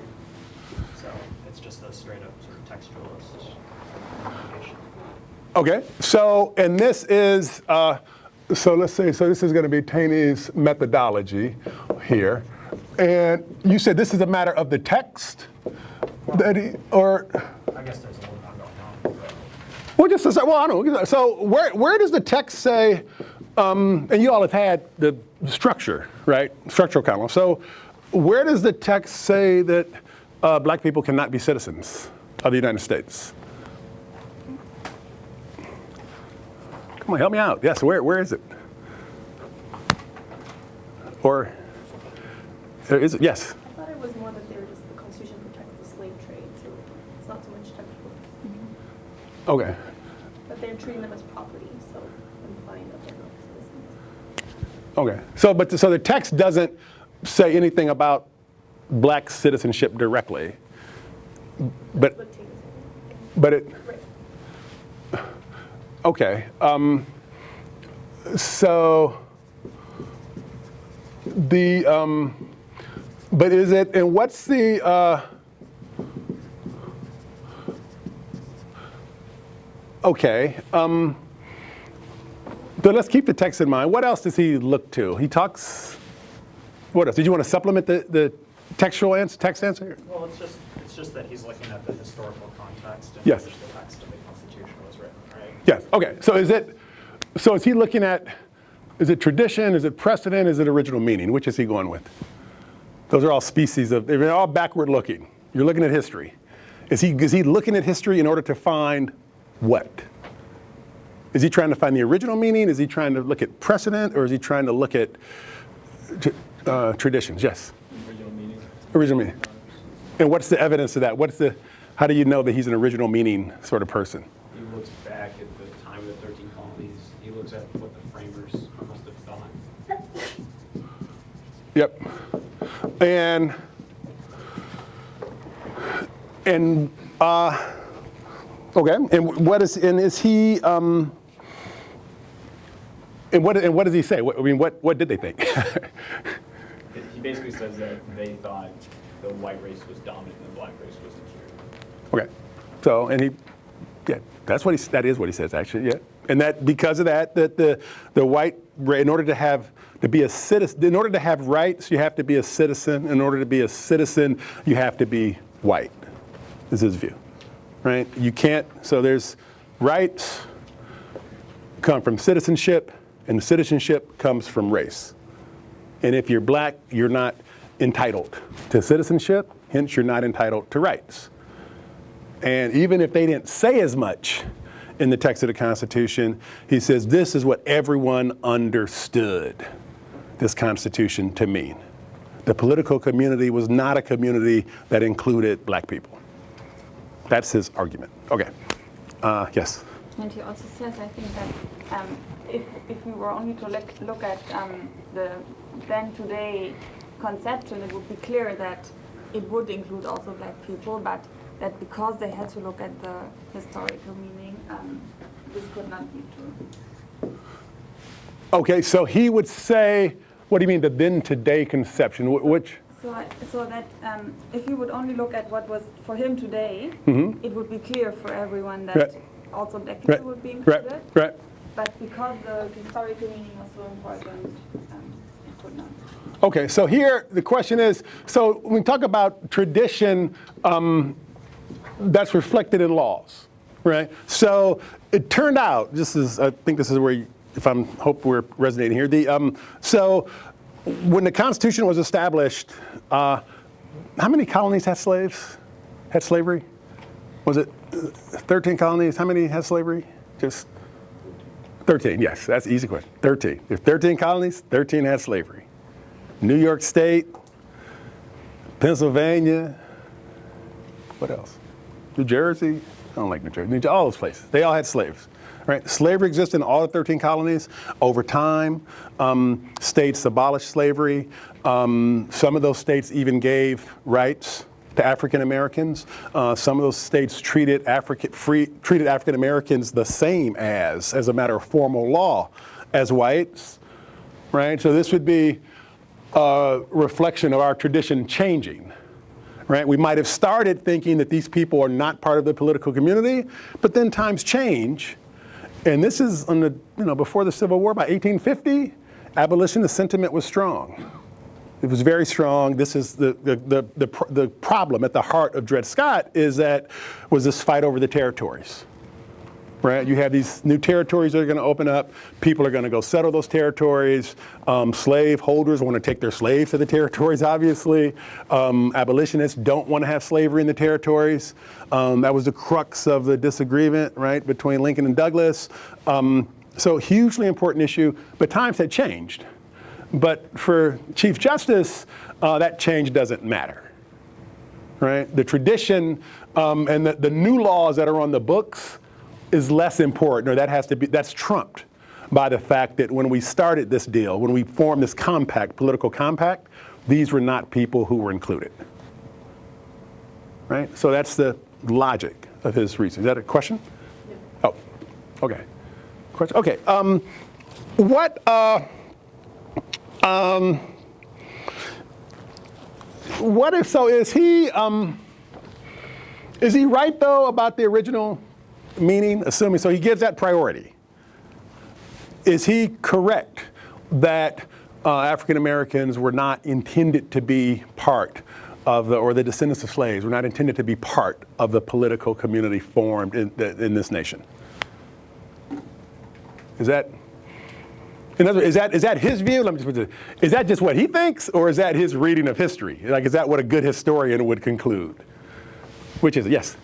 So it's just a straight up sort of textualist interpretation. Okay, so, and this is, so let's say, so this is going to be Taney's methodology here. And you said this is a matter of the text? That he, or? I guess there's a little bit going on. Well, just to say, well, I don't know. So where does the text say, and you all have had the structure, right? Structural column. So where does the text say that black people cannot be citizens of the United States? Come on, help me out. Yes, where is it? Or is it? Yes. I thought it was more that they were just the Constitution protects the slave trade, so it's not so much technical. Okay. But they're treating them as property, so implying that they're not citizens. Okay. So the text doesn't say anything about black citizenship directly, but it. Okay. So the but is it, and what's the okay. But let's keep the text in mind. What else does he look to? He talks. What else? Did you want to supplement the textual text answer? Well, it's just that he's looking at the historical context in Yes. which the text of the Constitution was written, right? Yes. Okay. So is he looking at? Is it tradition? Is it precedent? Is it original meaning? Which is he going with? Those are all species of. They're all backward looking. You're looking at history. Is he looking at history in order to find what? Is he trying to find the original meaning? Is he trying to look at precedent, or is he trying to look at traditions? Yes. Original meaning. Original meaning. And what's the evidence of that? How do you know that he's an original meaning sort of person? He looks back at the time of the 13 colonies. He looks at what the framers must have thought. Yep. And okay. And is he? And what does he say? What did they think? He basically says that they thought the white race was dominant and the black race was inferior. Okay. So, and that is what he says actually, yeah. And that because of that the white, in order to have rights, you have to be a citizen. In order to be a citizen, you have to be white. Is his view, right? You can't. So there's rights come from citizenship, and the citizenship comes from race. And if you're black, you're not entitled to citizenship, hence you're not entitled to rights. And even if they didn't say as much in the text of the Constitution, he says this is what everyone understood this Constitution to mean. The political community was not a community that included black people. That's his argument. Okay. Yes. And he also says, I think that if we were only to look at the then today conception, it would be clear that it would include also black people, but that because they had to look at the historical meaning, this could not be true. Okay, so he would say, what do you mean the then today conception? Which? So that if you would only look at what was for him today, it would be clear for everyone that also black people would be included. Right. But because the historical meaning was so important, it could not. Okay, so here the question is, so when we talk about tradition, that's reflected in laws, right? So it turned out, I think this is where, hope we're resonating here. So when the Constitution was established, how many colonies had slaves? Had slavery? Was it 13 colonies? How many had slavery? Just 13, yes, that's an easy question. 13. There's 13 colonies, 13 had slavery. New York State, Pennsylvania, what else? New Jersey? I don't like New Jersey. All those places. They all had slaves. Right? Slavery existed in all the 13 colonies. Over time, states abolished slavery. Some of those states even gave rights to African Americans. Some of those states treated African Americans the same as a matter of formal law, as whites. Right? So this would be a reflection of our tradition changing. Right? We might have started thinking that these people are not part of the political community, but then times change. And this is before the Civil War, by 1850, abolitionist sentiment was strong. It was very strong. This is the problem at the heart of Dred Scott was this fight over the territories. Right? You have these new territories that are going to open up. People are going to go settle those territories. Slave holders want to take their slaves to the territories, obviously. Abolitionists don't want to have slavery in the territories. That was the crux of the disagreement, right, between Lincoln and Douglas. So hugely important issue, but times had changed. But for Chief Justice, that change doesn't matter. Right? The tradition and the new laws that are on the books is less important, or that's trumped by the fact that when we started this deal, when we formed this political compact, these were not people who were included. Right? So that's the logic of his reason. Is that a question? Yeah. Oh, okay. Question? Okay. What if, so is he right though about the original meaning, assuming, so he gives that priority. Is he correct that African Americans were not intended to be part of or the descendants of slaves were not intended to be part of the political community formed in this nation? Is that, in other words, is that his view? Is that just what he thinks, or is that his reading of history? Like, is that what a good historian would conclude? Which is it? Yes.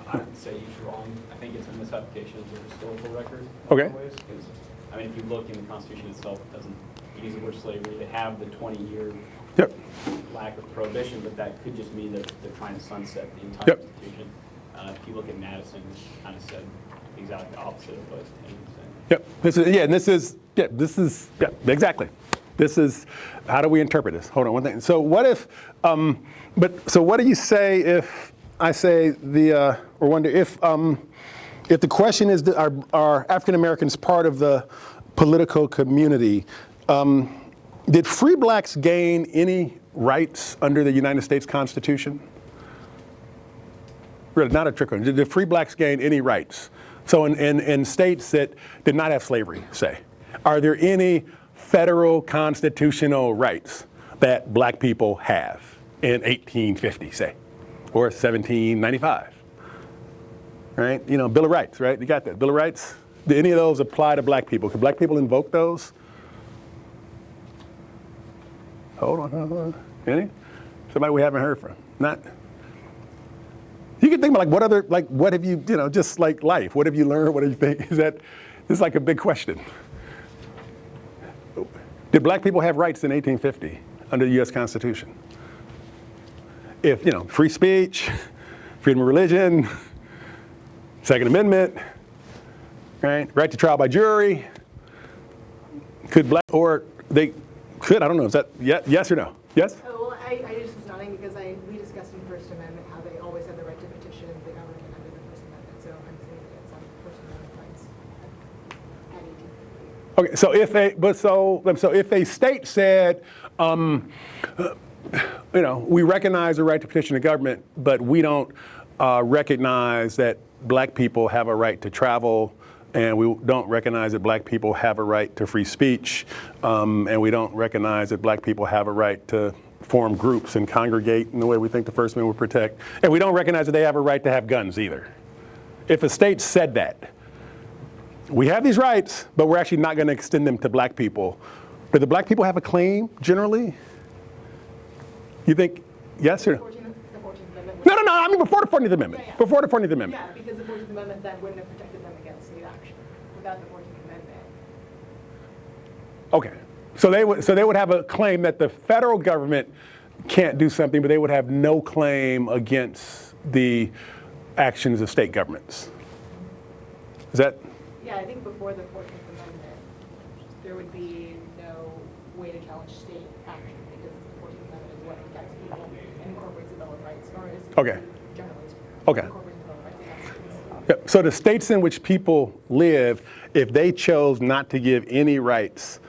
I would say he's wrong. I think it's a misapplication of the historical record. Okay. Because, I mean, if you look in the Constitution itself, it doesn't use the word slavery. They have the 20-year lack of prohibition, but that could just mean that they're trying to sunset the entire institution. If you look at Madison, it kind of said exactly the opposite of what he was saying. Exactly. This is, how do we interpret this? Hold on one thing. So what if, so what do you say if I say or wonder if the question is, are African Americans part of the political community? Did free blacks gain any rights under the United States Constitution? Really, not a trick question. Did free blacks gain any rights? So in states that did not have slavery, say, are there any federal constitutional rights that black people have in 1850, say, or 1795? Right? You know, Bill of Rights, right? You got that, Bill of Rights? Do any of those apply to black people? Can black people invoke those? Hold on. Any? Somebody we haven't heard from? Not? You can think about what have you, just like life, what have you learned? What do you think? This is like a big question. Did black people have rights in 1850 under the U.S. Constitution? If, free speech, freedom of religion, Second Amendment, right? Right to trial by jury. Could black, or they could, I don't know, is that yes or no? Yes? Oh, well, I just was nodding because we discussed in the First Amendment how they always have the right to petition the government under the First Amendment. So I'm saying that it's on First Amendment rights at 18. Okay, so if a state said, we recognize the right to petition the government, but we don't recognize that black people have a right to travel, and we don't recognize that black people have a right to free speech, and we don't recognize that black people have a right to form groups and congregate in the way we think the First Amendment would protect, and we don't recognize that they have a right to have guns either. If a state said that, we have these rights, but we're actually not going to extend them to black people. Do the black people have a claim generally? You think yes or no? The 14th Amendment. No, I mean before the 14th Amendment. Yeah. Before the 14th Amendment. Yeah, because the 14th Amendment then wouldn't have protected them against state action without the 14th Amendment. Okay. So they would have a claim that the federal government can't do something, but they would have no claim against the actions of state governments. Is that? Yeah, I think before the 14th Amendment, there would be no way to challenge state action because the 14th Amendment is what protects people and incorporates the Bill of Rights, or is Okay. generally speaking, Okay. incorporates the Bill of Rights. Yep. So the states in which people live, if they chose not to give any rights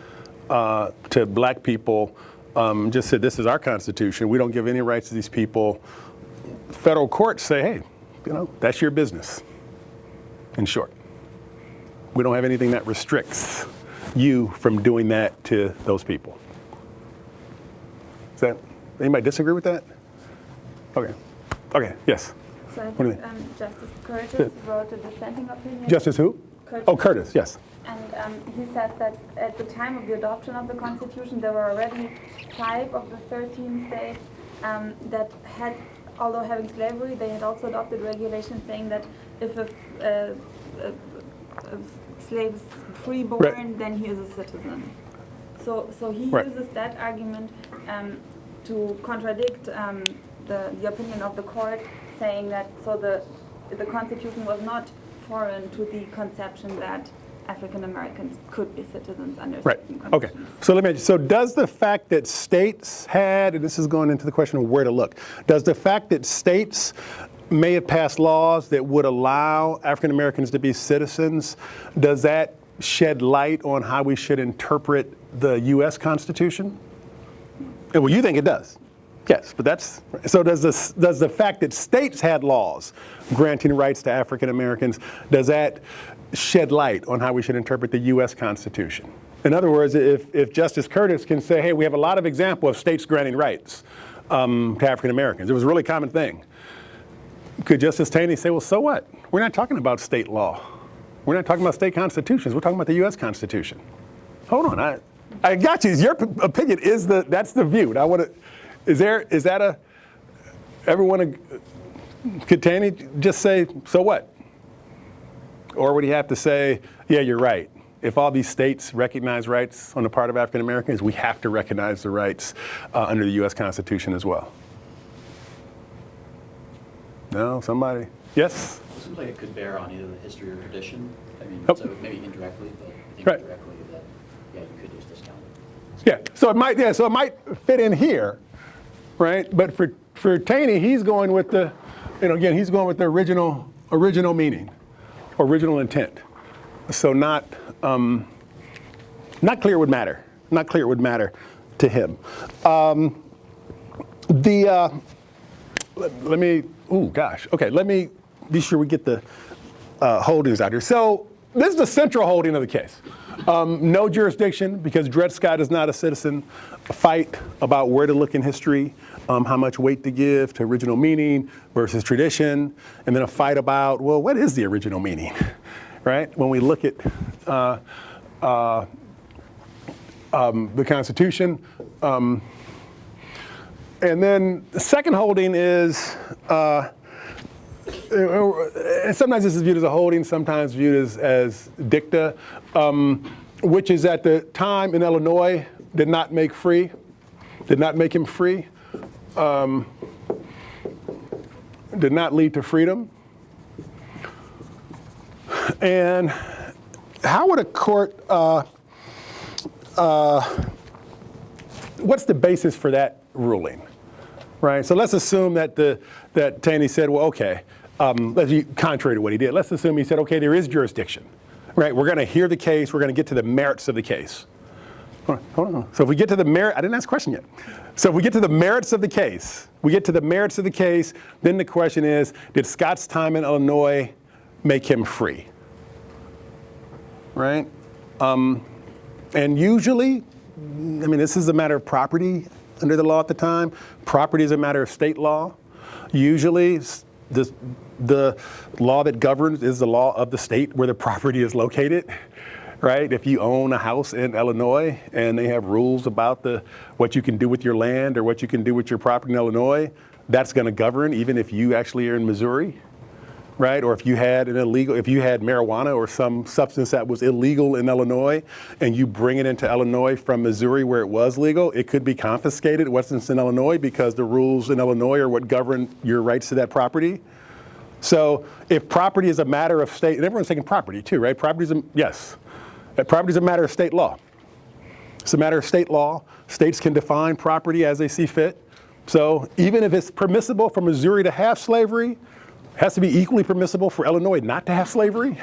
to black people, just said this is our constitution, we don't give any rights to these people, federal courts say, hey, that's your business, in short. We don't have anything that restricts you from doing that to those people. Is that, anybody disagree with that? Okay, yes. So I What do you think Justice Curtis wrote a dissenting opinion. Justice who? Curtis. Oh, Curtis, yes. And he says that at the time of the adoption of the Constitution, there were already 5 of the 13 states that had, although having slavery, they had also adopted regulations saying that if a slave is freeborn, Right. then he is a citizen. So he Right. uses that argument to contradict the opinion of the court, saying that the Constitution was not foreign to the conception that African Americans could be citizens under Right. certain Okay. conditions. So does the fact that states had, and this is going into the question of where to look, does the fact that states may have passed laws that would allow African Americans to be citizens, does that shed light on how we should interpret the U.S. Constitution? Well, you think it does. Yes, but so does the fact that states had laws granting rights to African Americans, does that shed light on how we should interpret the U.S. Constitution? In other words, if Justice Curtis can say, hey, we have a lot of examples of states granting rights to African Americans, it was a really common thing. Could Justice Taney say, well, so what? We're not talking about state law. We're not talking about state constitutions. We're talking about the U.S. Constitution. Hold on, I got you. Your opinion is that's the view. And I want to. Could Taney just say, so what? Or would he have to say, yeah, you're right. If all these states recognize rights on the part of African Americans, we have to recognize the rights under the U.S. Constitution as well. No, somebody? Yes? It seems like it could bear on either the history or tradition. I mean, Yep. so maybe indirectly, but I think Right. directly that, yeah, you could just discount it. Yeah, so it might fit in here, right? But for Taney, he's going with the original meaning, original intent. So not clear would matter. Not clear it would matter to him. Let me be sure we get the holdings out here. So this is the central holding of the case. No jurisdiction because Dred Scott is not a citizen. A fight about where to look in history, how much weight to give to original meaning versus tradition, and then a fight about, well, what is the original meaning, right? When we look at the Constitution. And then the second holding is, and sometimes this is viewed as a holding, sometimes viewed as dicta, which is at the time in Illinois did not make him free, did not lead to freedom. And how would a court, what's the basis for that ruling, right? So let's assume that Taney said, well, okay, contrary to what he did, let's assume he said, okay, there is jurisdiction, right? We're going to hear the case. We're going to get to the merits of the case. Hold on. So if we get to the merit, I didn't ask a question yet. So if we get to the merits of the case, then the question is, did Scott's time in Illinois make him free? Right? And usually, I mean, this is a matter of property under the law at the time. Property is a matter of state law. Usually, the law that governs is the law of the state where the property is located. Right? If you own a house in Illinois and they have rules about what you can do with your land or what you can do with your property in Illinois, that's going to govern even if you actually are in Missouri, right? Or if you had marijuana or some substance that was illegal in Illinois and you bring it into Illinois from Missouri where it was legal, it could be confiscated once it's in Illinois because the rules in Illinois are what govern your rights to that property. So if property is a matter of state, and everyone's taking property too, right? Yes. Property is a matter of state law. It's a matter of state law. States can define property as they see fit. So even if it's permissible for Missouri to have slavery, it has to be equally permissible for Illinois not to have slavery.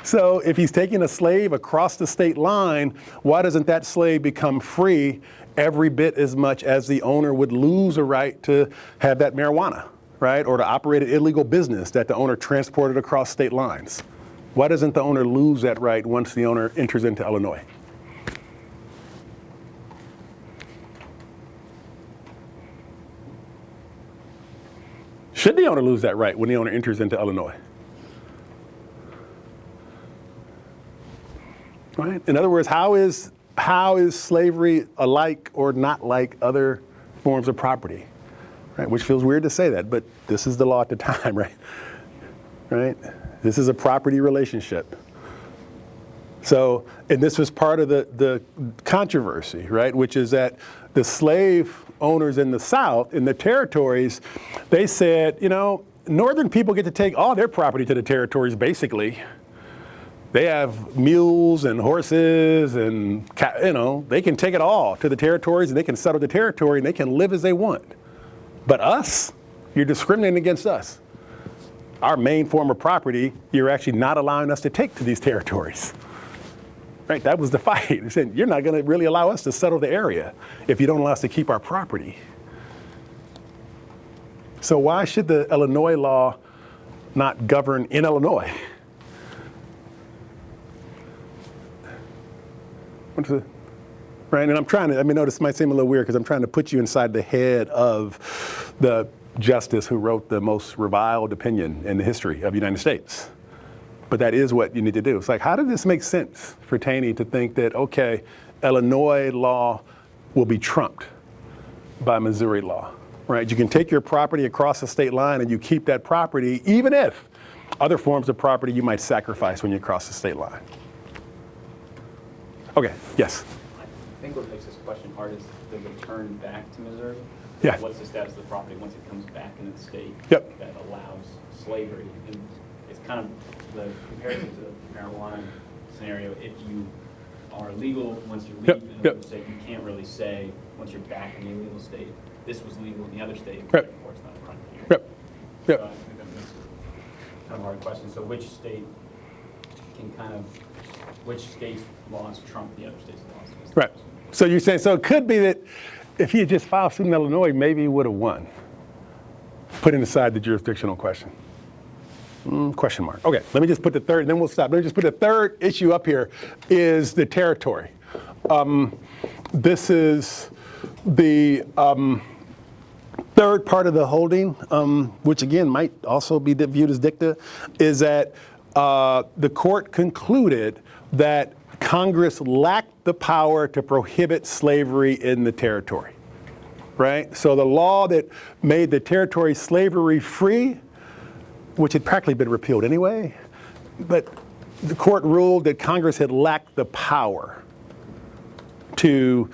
So if he's taking a slave across the state line, why doesn't that slave become free every bit as much as the owner would lose a right to have that marijuana, right? Or to operate an illegal business that the owner transported across state lines? Why doesn't the owner lose that right once the owner enters into Illinois? Should the owner lose that right when the owner enters into Illinois? Right? In other words, how is slavery alike or not like other forms of property? Right? Which feels weird to say that, but this is the law at the time, right? Right? This is a property relationship. So, and this was part of the controversy, right? Which is that the slave owners in the South, in the territories, they said, Northern people get to take all their property to the territories, basically. They have mules and horses and, they can take it all to the territories and they can settle the territory and they can live as they want. But us, you're discriminating against us. Our main form of property, you're actually not allowing us to take to these territories. Right? That was the fight. They said, you're not going to really allow us to settle the area if you don't allow us to keep our property. So why should the Illinois law not govern in Illinois? Right? And I'm trying to, this might seem a little weird because I'm trying to put you inside the head of the justice who wrote the most reviled opinion in the history of the United States. But that is what you need to do. It's like, how did this make sense for Taney to think that, okay, Illinois law will be trumped by Missouri law, right? You can take your property across the state line and you keep that property, even if other forms of property you might sacrifice when you cross the state line. Okay, yes? I think what makes this question hard is the return back to Missouri. Yeah. What's the status of the property once it comes back into the state that allows slavery? And it's kind of the comparison to the marijuana scenario. If you are legal once you leave in the state, you can't really say once you're back in the illegal state, this was legal in the other state, therefore it's not a crime here. So I think that makes it kind of a hard question. So which state which state's laws trump the other state's laws? Right. So you're saying, so it could be that if he had just filed suit in Illinois, maybe he would have won, putting aside the jurisdictional question. Question mark. Okay, let me just put the third, then we'll stop. Let me just put the third issue up here is the territory. This is the third part of the holding, which again might also be viewed as dicta, is that the court concluded that Congress lacked the power to prohibit slavery in the territory, right? So the law that made the territory slavery free, which had practically been repealed anyway, but the court ruled that Congress had lacked the power to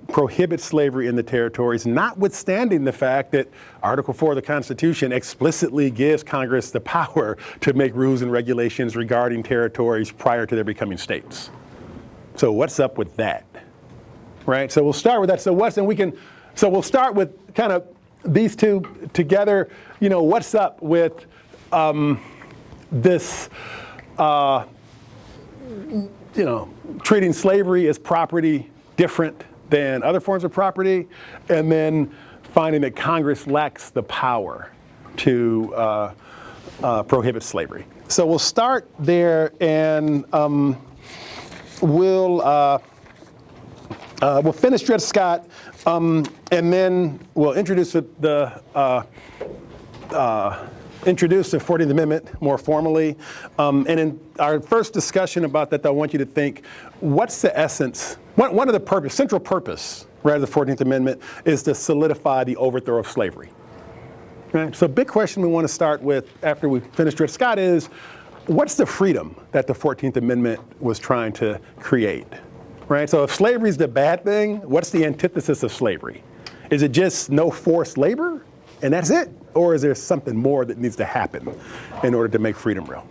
prohibit slavery in the territories, notwithstanding the fact that Article 4 of the Constitution explicitly gives Congress the power to make rules and regulations regarding territories prior to their becoming states. So what's up with that? Right? So we'll start with that. So we'll start with kind of these two together. You know, what's up with this, you know, treating slavery as property different than other forms of property, and then finding that Congress lacks the power to prohibit slavery. So we'll start there, and we'll finish Dred Scott, and then we'll introduce the 14th Amendment more formally. And in our first discussion about that, I want you to think, what's the essence? One of the central purpose, right, of the 14th Amendment is to solidify the overthrow of slavery. Right? So a big question we want to start with after we finish Dred Scott is, what's the freedom that the 14th Amendment was trying to create? Right? So if slavery is the bad thing, what's the antithesis of slavery? Is it just no forced labor and that's it? Or is there something more that needs to happen in order to make freedom real?